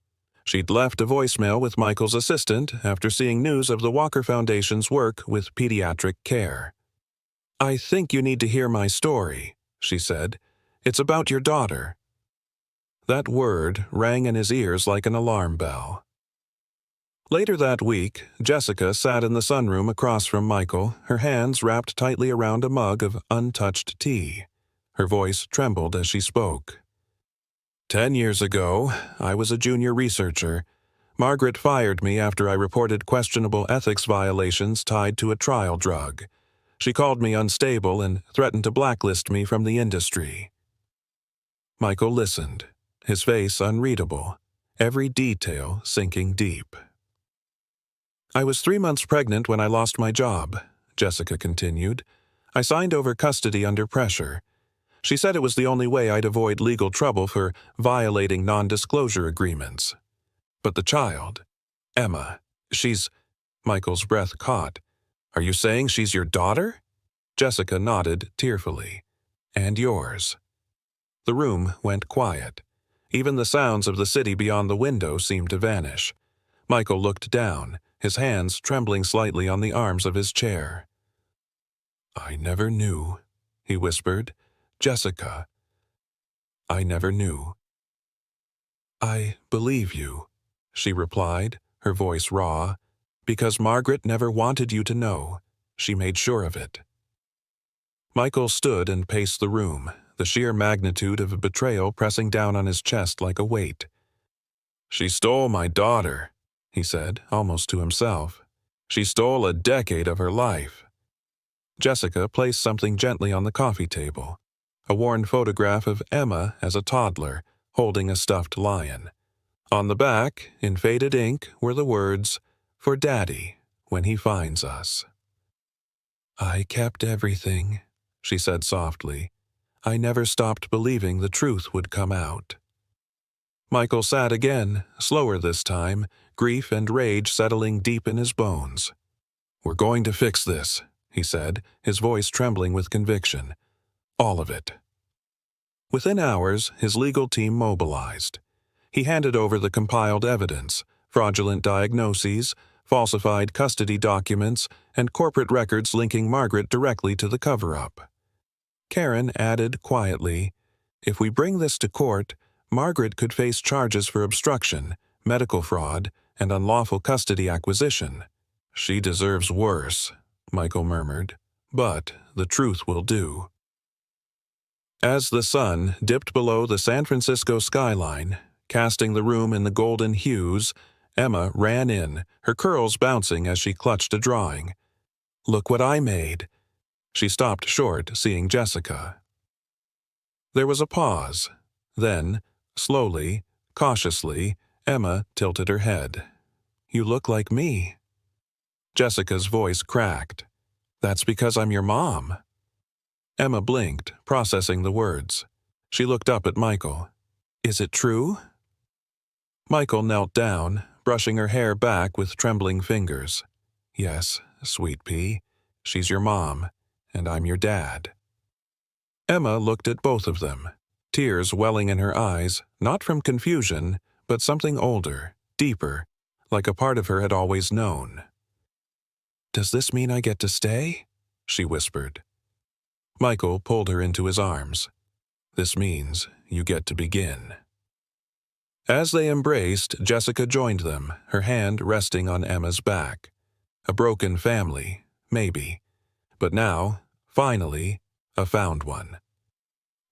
She'd left a voicemail with Michael's assistant after seeing news of the Walker Foundation's work with pediatric care. "I think you need to hear my story," she said. "It's about your daughter." That word rang in his ears like an alarm bell. Later that week, Jessica sat in the sunroom across from Michael, her hands wrapped tightly around a mug of untouched tea. Her voice trembled as she spoke. 10 years ago, I was a junior researcher. Margaret fired me after I reported questionable ethics violations tied to a trial drug. She called me unstable and threatened to blacklist me from the industry." Michael listened, his face unreadable, every detail sinking deep. "I was 3 months pregnant when I lost my job," Jessica continued. "I signed over custody under pressure. She said it was the only way I'd avoid legal trouble for violating non-disclosure agreements. But the child, Emma, she's—" Michael's breath caught. "Are you saying she's your daughter?" Jessica nodded tearfully. "And yours." The room went quiet. Even the sounds of the city beyond the window seemed to vanish. Michael looked down, his hands trembling slightly on the arms of his chair. "I never knew," he whispered. "Jessica, I never knew." "I believe you," she replied, her voice raw, "because Margaret never wanted you to know. She made sure of it." Michael stood and paced the room, the sheer magnitude of betrayal pressing down on his chest like a weight. "She stole my daughter," he said, almost to himself. "She stole a decade of her life." Jessica placed something gently on the coffee table. A worn photograph of Emma as a toddler, holding a stuffed lion. On the back, in faded ink, were the words, "For Daddy, when he finds us." "I kept everything," she said softly. "I never stopped believing the truth would come out." Michael sat again, slower this time, grief and rage settling deep in his bones. "We're going to fix this," he said, his voice trembling with conviction. "All of it." Within hours, his legal team mobilized. He handed over the compiled evidence, fraudulent diagnoses, falsified custody documents, and corporate records linking Margaret directly to the cover-up. Karen added quietly, "If we bring this to court, Margaret could face charges for obstruction, medical fraud, and unlawful custody acquisition." "She deserves worse," Michael murmured, "but the truth will do." As the sun dipped below the San Francisco skyline, casting the room in the golden hues, Emma ran in, her curls bouncing as she clutched a drawing. "Look what I made." She stopped short, seeing Jessica. There was a pause. Then, slowly, cautiously, Emma tilted her head. "You look like me." Jessica's voice cracked. "That's because I'm your mom." Emma blinked, processing the words. She looked up at Michael. "Is it true?" Michael knelt down, brushing her hair back with trembling fingers. "Yes, sweet pea. She's your mom, and I'm your dad." Emma looked at both of them, tears welling in her eyes, not from confusion, but something older, deeper, like a part of her had always known. "Does this mean I get to stay?" she whispered. Michael pulled her into his arms. "This means you get to begin." As they embraced, Jessica joined them, her hand resting on Emma's back. A broken family, maybe, but now, finally, a found one.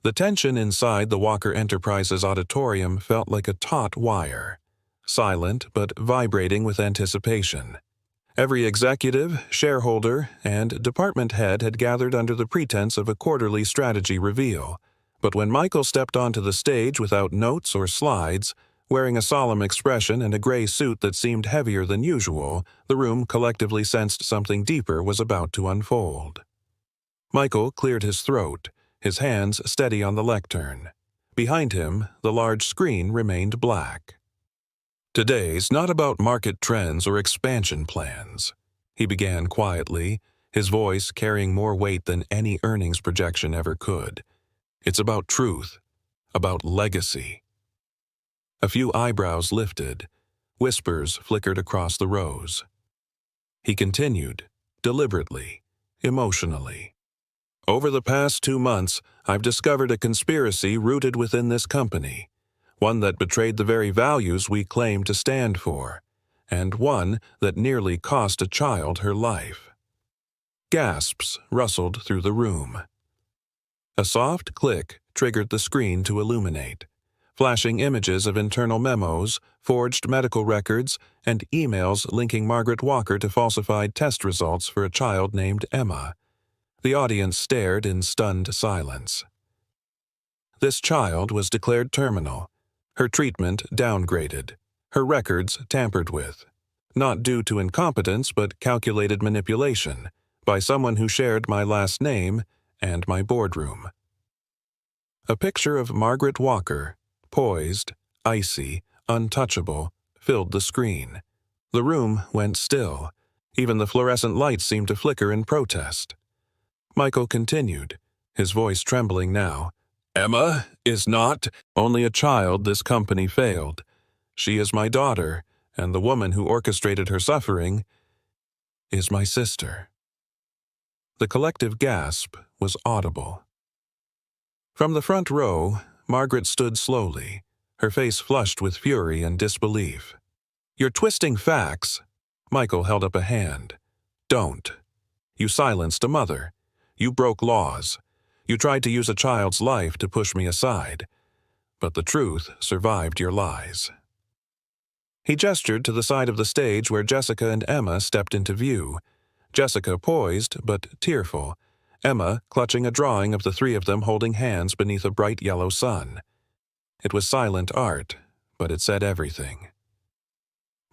The tension inside the Walker Enterprises auditorium felt like a taut wire, silent but vibrating with anticipation. Every executive, shareholder, and department head had gathered under the pretense of a quarterly strategy reveal, but when Michael stepped onto the stage without notes or slides, wearing a solemn expression and a gray suit that seemed heavier than usual, the room collectively sensed something deeper was about to unfold. Michael cleared his throat, his hands steady on the lectern. Behind him, the large screen remained black. "Today's not about market trends or expansion plans," he began quietly, his voice carrying more weight than any earnings projection ever could. "It's about truth, about legacy." A few eyebrows lifted, whispers flickered across the rows. He continued, deliberately, emotionally. "Over the past 2 months, I've discovered a conspiracy rooted within this company. One that betrayed the very values we claim to stand for, and one that nearly cost a child her life." Gasps rustled through the room. A soft click triggered the screen to illuminate, flashing images of internal memos, forged medical records, and emails linking Margaret Walker to falsified test results for a child named Emma. The audience stared in stunned silence. This child was declared terminal, her treatment downgraded, her records tampered with, not due to incompetence but calculated manipulation, by someone who shared my last name and my boardroom. A picture of Margaret Walker, poised, icy, untouchable, filled the screen. The room went still. Even the fluorescent lights seemed to flicker in protest. Michael continued, his voice trembling now. "Emma is not only a child this company failed. She is my daughter, and the woman who orchestrated her suffering is my sister." The collective gasp was audible. From the front row, Margaret stood slowly, her face flushed with fury and disbelief. "You're twisting facts." Michael held up a hand. "Don't. You silenced a mother. You broke laws. You tried to use a child's life to push me aside. But the truth survived your lies." He gestured to the side of the stage where Jessica and Emma stepped into view. Jessica poised, but tearful. Emma clutching a drawing of the three of them holding hands beneath a bright yellow sun. It was silent art, but it said everything.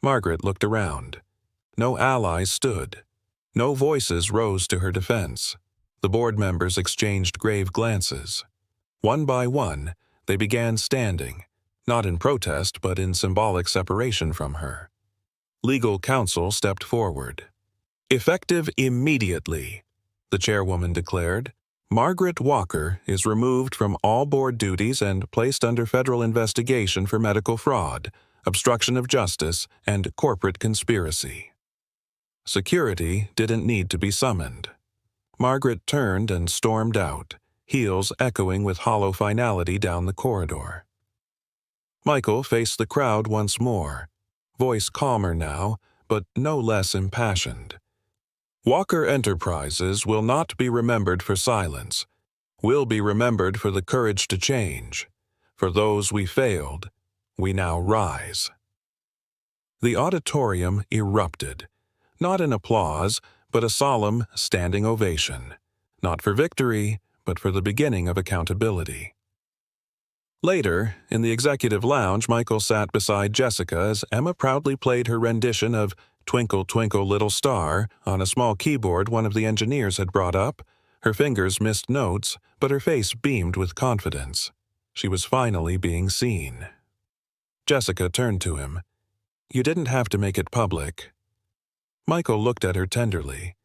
Margaret looked around. No allies stood. No voices rose to her defense. The board members exchanged grave glances. One by one, they began standing, not in protest but in symbolic separation from her. Legal counsel stepped forward. "Effective immediately," the chairwoman declared. Margaret Walker is removed from all board duties and placed under federal investigation for medical fraud, obstruction of justice, and corporate conspiracy. Security didn't need to be summoned. Margaret turned and stormed out, heels echoing with hollow finality down the corridor. Michael faced the crowd once more, voice calmer now, but no less impassioned. Walker Enterprises will not be remembered for silence. We'll be remembered for the courage to change. For those we failed, we now rise. The auditorium erupted, not in applause, but a solemn standing ovation, not for victory, but for the beginning of accountability. Later, in the executive lounge, Michael sat beside Jessica as Emma proudly played her rendition of Twinkle, Twinkle, Little Star on a small keyboard one of the engineers had brought up. Her fingers missed notes, but her face beamed with confidence. She was finally being seen. Jessica turned to him. "You didn't have to make it public." Michael looked at her tenderly.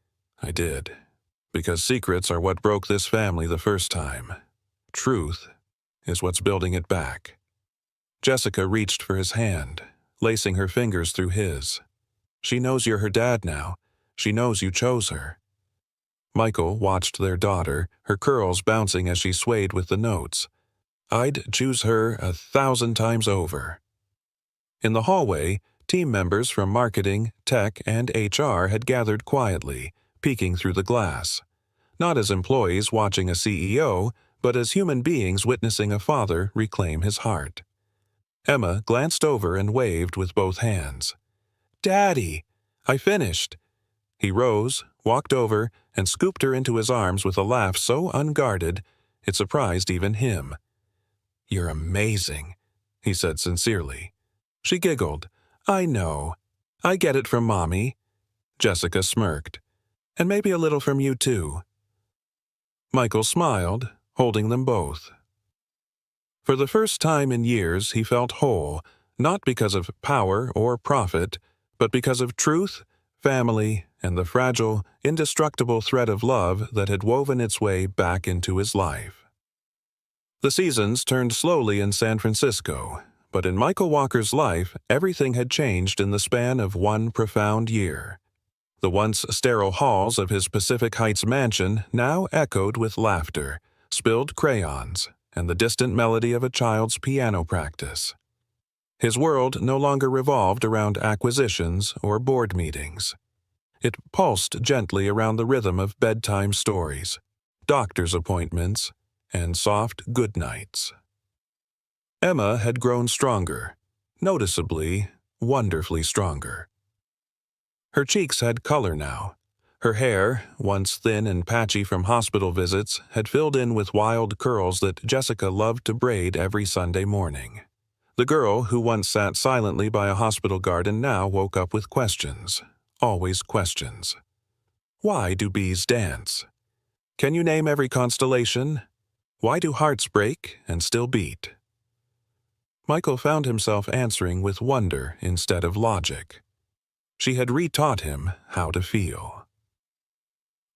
"I did, because secrets are what broke this family the first time. Truth is what's building it back." Jessica reached for his hand, lacing her fingers through his. "She knows you're her dad now. She knows you chose her." Michael watched their daughter, her curls bouncing as she swayed with the notes. "I'd choose her 1,000 times over." In the hallway, team members from marketing, tech, and HR had gathered quietly, peeking through the glass. Not as employees watching a CEO, but as human beings witnessing a father reclaim his heart. Emma glanced over and waved with both hands. "Daddy, I finished." He rose, walked over, and scooped her into his arms with a laugh so unguarded it surprised even him. "You're amazing," he said sincerely. She giggled. "I know. I get it from Mommy." Jessica smirked. "And maybe a little from you too." Michael smiled, holding them both. For the first time in years, he felt whole, not because of power or profit, but because of truth, family, and the fragile, indestructible thread of love that had woven its way back into his life. The seasons turned slowly in San Francisco, but in Michael Walker's life, everything had changed in the span of one profound year. The once sterile halls of his Pacific Heights mansion now echoed with laughter, spilled crayons, and the distant melody of a child's piano practice. His world no longer revolved around acquisitions or board meetings. It pulsed gently around the rhythm of bedtime stories, doctor's appointments, and soft good nights. Emma had grown stronger, noticeably, wonderfully stronger. Her cheeks had color now. Her hair, once thin and patchy from hospital visits, had filled in with wild curls that Jessica loved to braid every Sunday morning. The girl who once sat silently by a hospital garden now woke up with questions. Always questions. Why do bees dance? Can you name every constellation? Why do hearts break and still beat? Michael found himself answering with wonder instead of logic. She had retaught him how to feel.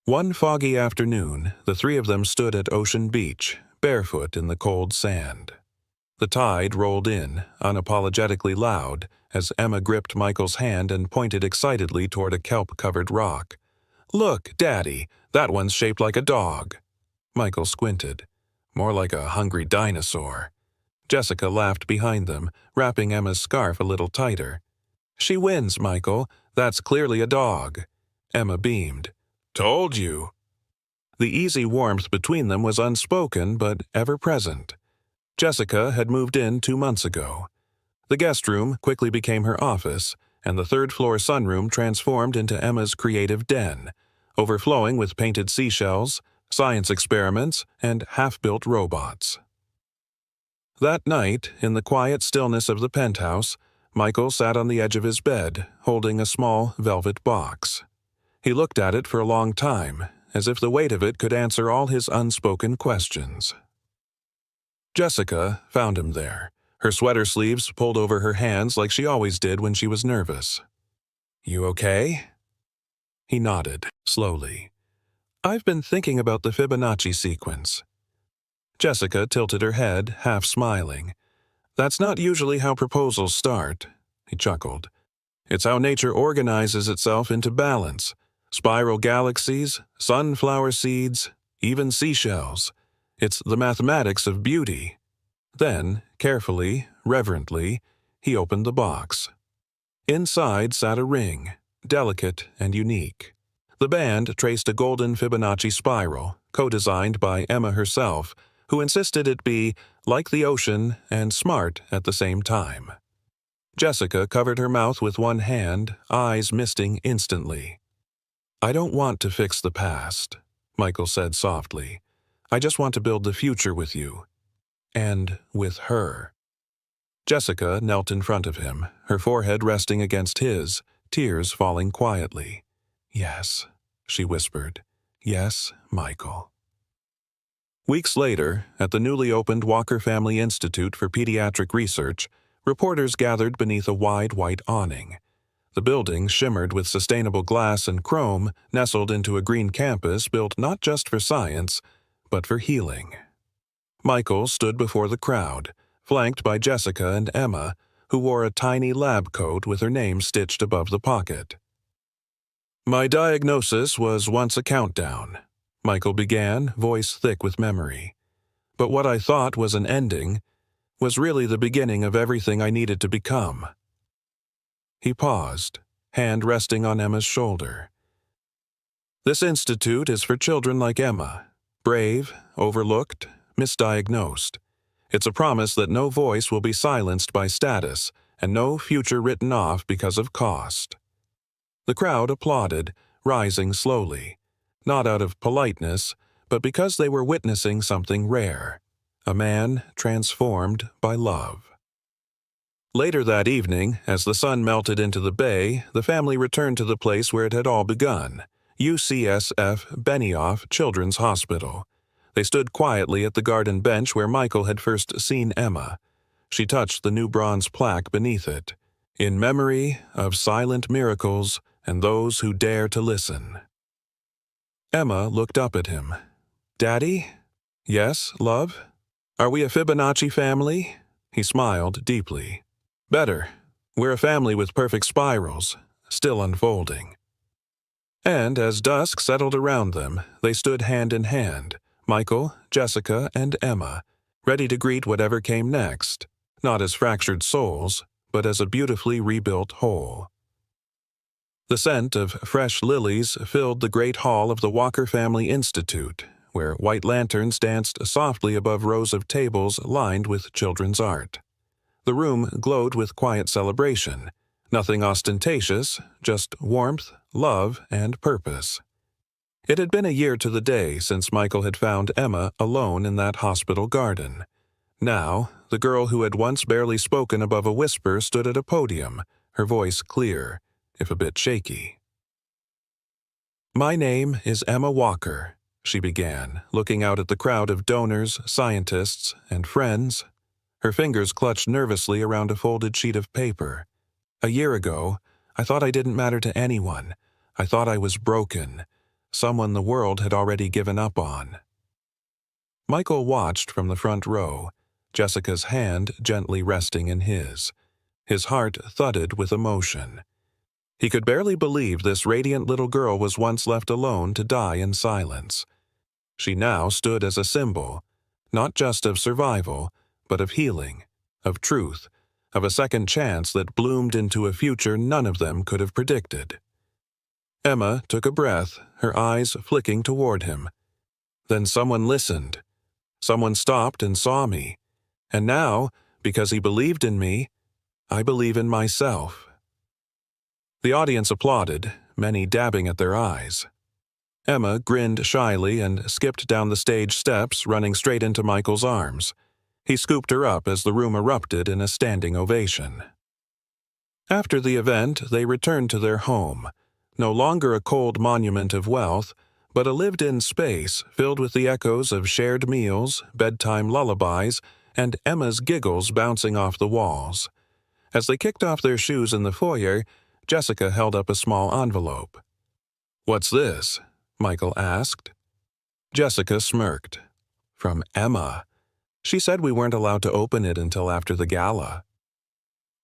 One foggy afternoon, the three of them stood at Ocean Beach, barefoot in the cold sand. The tide rolled in, unapologetically loud, as Emma gripped Michael's hand and pointed excitedly toward a kelp-covered rock. "Look, Daddy, that one's shaped like a dog." Michael squinted. "More like a hungry dinosaur." Jessica laughed behind them, wrapping Emma's scarf a little tighter. "She wins, Michael. That's clearly a dog." Emma beamed. "Told you." The easy warmth between them was unspoken but ever-present. Jessica had moved in 2 months ago. The guest room quickly became her office, and the third-floor sunroom transformed into Emma's creative den, overflowing with painted seashells, science experiments, and half-built robots. That night, in the quiet stillness of the penthouse, Michael sat on the edge of his bed, holding a small velvet box. He looked at it for a long time, as if the weight of it could answer all his unspoken questions. Jessica found him there, her sweater sleeves pulled over her hands like she always did when she was nervous. "You okay?" He nodded, slowly. I've been thinking about the Fibonacci sequence. Jessica tilted her head, half smiling. That's not usually how proposals start, he chuckled. It's how nature organizes itself into balance. Spiral galaxies, sunflower seeds, even seashells. It's the mathematics of beauty. Then, carefully, reverently, he opened the box. Inside sat a ring, delicate and unique. The band traced a golden Fibonacci spiral, co-designed by Emma herself, who insisted it be like the ocean and smart at the same time. Jessica covered her mouth with one hand, eyes misting instantly. I don't want to fix the past, Michael said softly. I just want to build the future with you. And with her. Jessica knelt in front of him, her forehead resting against his, tears falling quietly. Yes, she whispered. Yes, Michael. Weeks later, at the newly opened Walker Family Institute for Pediatric Research, reporters gathered beneath a wide white awning. The building shimmered with sustainable glass and chrome, nestled into a green campus built not just for science, but for healing. Michael stood before the crowd, flanked by Jessica and Emma, who wore a tiny lab coat with her name stitched above the pocket. My diagnosis was once a countdown, Michael began, voice thick with memory. But what I thought was an ending was really the beginning of everything I needed to become. He paused, hand resting on Emma's shoulder. This institute is for children like Emma, brave, overlooked, misdiagnosed. It's a promise that no voice will be silenced by status and no future written off because of cost. The crowd applauded, rising slowly, not out of politeness, but because they were witnessing something rare, a man transformed by love. Later that evening, as the sun melted into the bay, the family returned to the place where it had all begun, UCSF Benioff Children's Hospital. They stood quietly at the garden bench where Michael had first seen Emma. She touched the new bronze plaque beneath it, in memory of silent miracles and those who dare to listen. Emma looked up at him. Daddy? Yes, love? Are we a Fibonacci family? He smiled deeply. Better. We're a family with perfect spirals, still unfolding. And as dusk settled around them, they stood hand in hand, Michael, Jessica, and Emma, ready to greet whatever came next, not as fractured souls, but as a beautifully rebuilt whole. The scent of fresh lilies filled the great hall of the Walker Family Institute, where white lanterns danced softly above rows of tables lined with children's art. The room glowed with quiet celebration, nothing ostentatious, just warmth, love, and purpose. It had been a year to the day since Michael had found Emma alone in that hospital garden. Now, the girl who had once barely spoken above a whisper stood at a podium, her voice clear, if a bit shaky. My name is Emma Walker, she began, looking out at the crowd of donors, scientists, and friends. Her fingers clutched nervously around a folded sheet of paper. A year ago, I thought I didn't matter to anyone. I thought I was broken, someone the world had already given up on. Michael watched from the front row, Jessica's hand gently resting in his. His heart thudded with emotion. He could barely believe this radiant little girl was once left alone to die in silence. She now stood as a symbol, not just of survival, but of healing, of truth, of a second chance that bloomed into a future none of them could have predicted. Emma took a breath, her eyes flicking toward him. Then someone listened. Someone stopped and saw me. And now, because he believed in me, I believe in myself. The audience applauded, many dabbing at their eyes. Emma grinned shyly and skipped down the stage steps, running straight into Michael's arms. He scooped her up as the room erupted in a standing ovation. After the event, they returned to their home, no longer a cold monument of wealth, but a lived-in space filled with the echoes of shared meals, bedtime lullabies, and Emma's giggles bouncing off the walls. As they kicked off their shoes in the foyer, Jessica held up a small envelope. What's this? Michael asked. Jessica smirked. From Emma. She said we weren't allowed to open it until after the gala.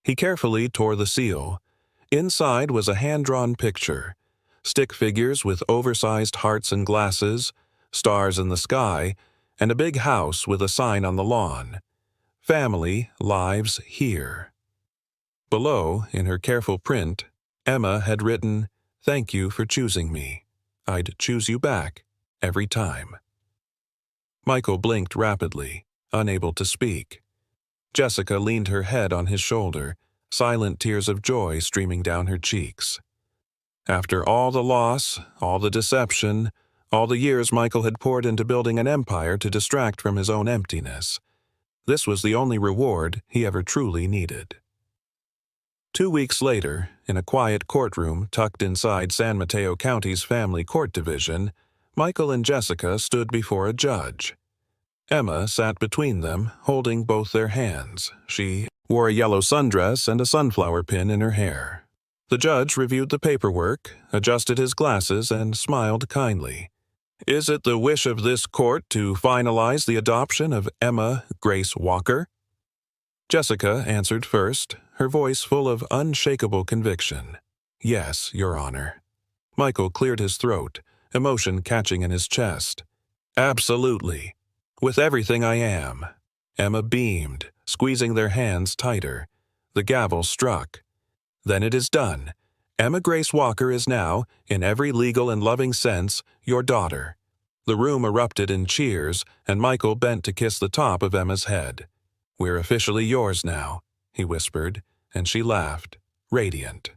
He carefully tore the seal. Inside was a hand-drawn picture. Stick figures with oversized hearts and glasses, stars in the sky, and a big house with a sign on the lawn. Family lives here. Below, in her careful print, Emma had written, "Thank you for choosing me. I'd choose you back, every time." Michael blinked rapidly, unable to speak. Jessica leaned her head on his shoulder, silent tears of joy streaming down her cheeks. After all the loss, all the deception, all the years Michael had poured into building an empire to distract from his own emptiness, this was the only reward he ever truly needed. 2 weeks later, in a quiet courtroom tucked inside San Mateo County's Family Court Division, Michael and Jessica stood before a judge. Emma sat between them, holding both their hands. She wore a yellow sundress and a sunflower pin in her hair. The judge reviewed the paperwork, adjusted his glasses, and smiled kindly. "Is it the wish of this court to finalize the adoption of Emma Grace Walker?" Jessica answered first, her voice full of unshakable conviction. "Yes, Your Honor." Michael cleared his throat, emotion catching in his chest. "Absolutely. With everything I am." Emma beamed, squeezing their hands tighter. The gavel struck. "Then it is done. Emma Grace Walker is now, in every legal and loving sense, your daughter." The room erupted in cheers, and Michael bent to kiss the top of Emma's head. "We're officially yours now," he whispered, and she laughed, radiant.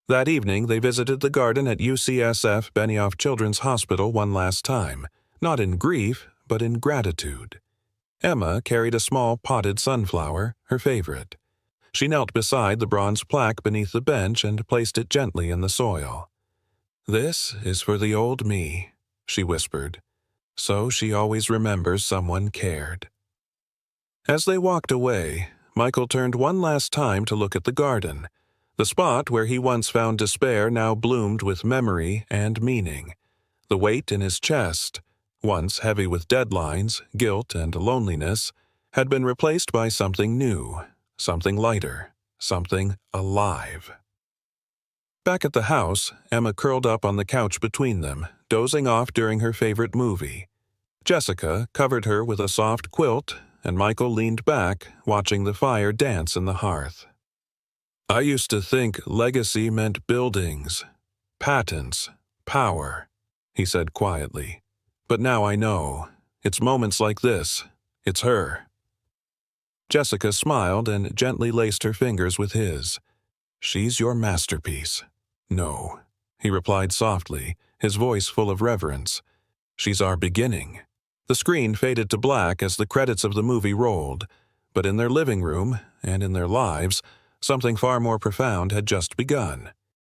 That evening they visited the garden at UCSF Benioff Children's Hospital one last time, not in grief, but in gratitude. Emma carried a small potted sunflower, her favorite. She knelt beside the bronze plaque beneath the bench and placed it gently in the soil. "This is for the old me," she whispered, "so she always remembers someone cared." As they walked away, Michael turned one last time to look at the garden. The spot where he once found despair now bloomed with memory and meaning. The weight in his chest, once heavy with deadlines, guilt, and loneliness, had been replaced by something new, something lighter, something alive. Back at the house, Emma curled up on the couch between them, dozing off during her favorite movie. Jessica covered her with a soft quilt, and Michael leaned back, watching the fire dance in the hearth. "I used to think legacy meant buildings, patents, power," he said quietly. "But now I know. It's moments like this. It's her." Jessica smiled and gently laced her fingers with his. "She's your masterpiece." "No," he replied softly, his voice full of reverence. "She's our beginning." The screen faded to black as the credits of the movie rolled, but in their living room, and in their lives, something far more profound had just begun.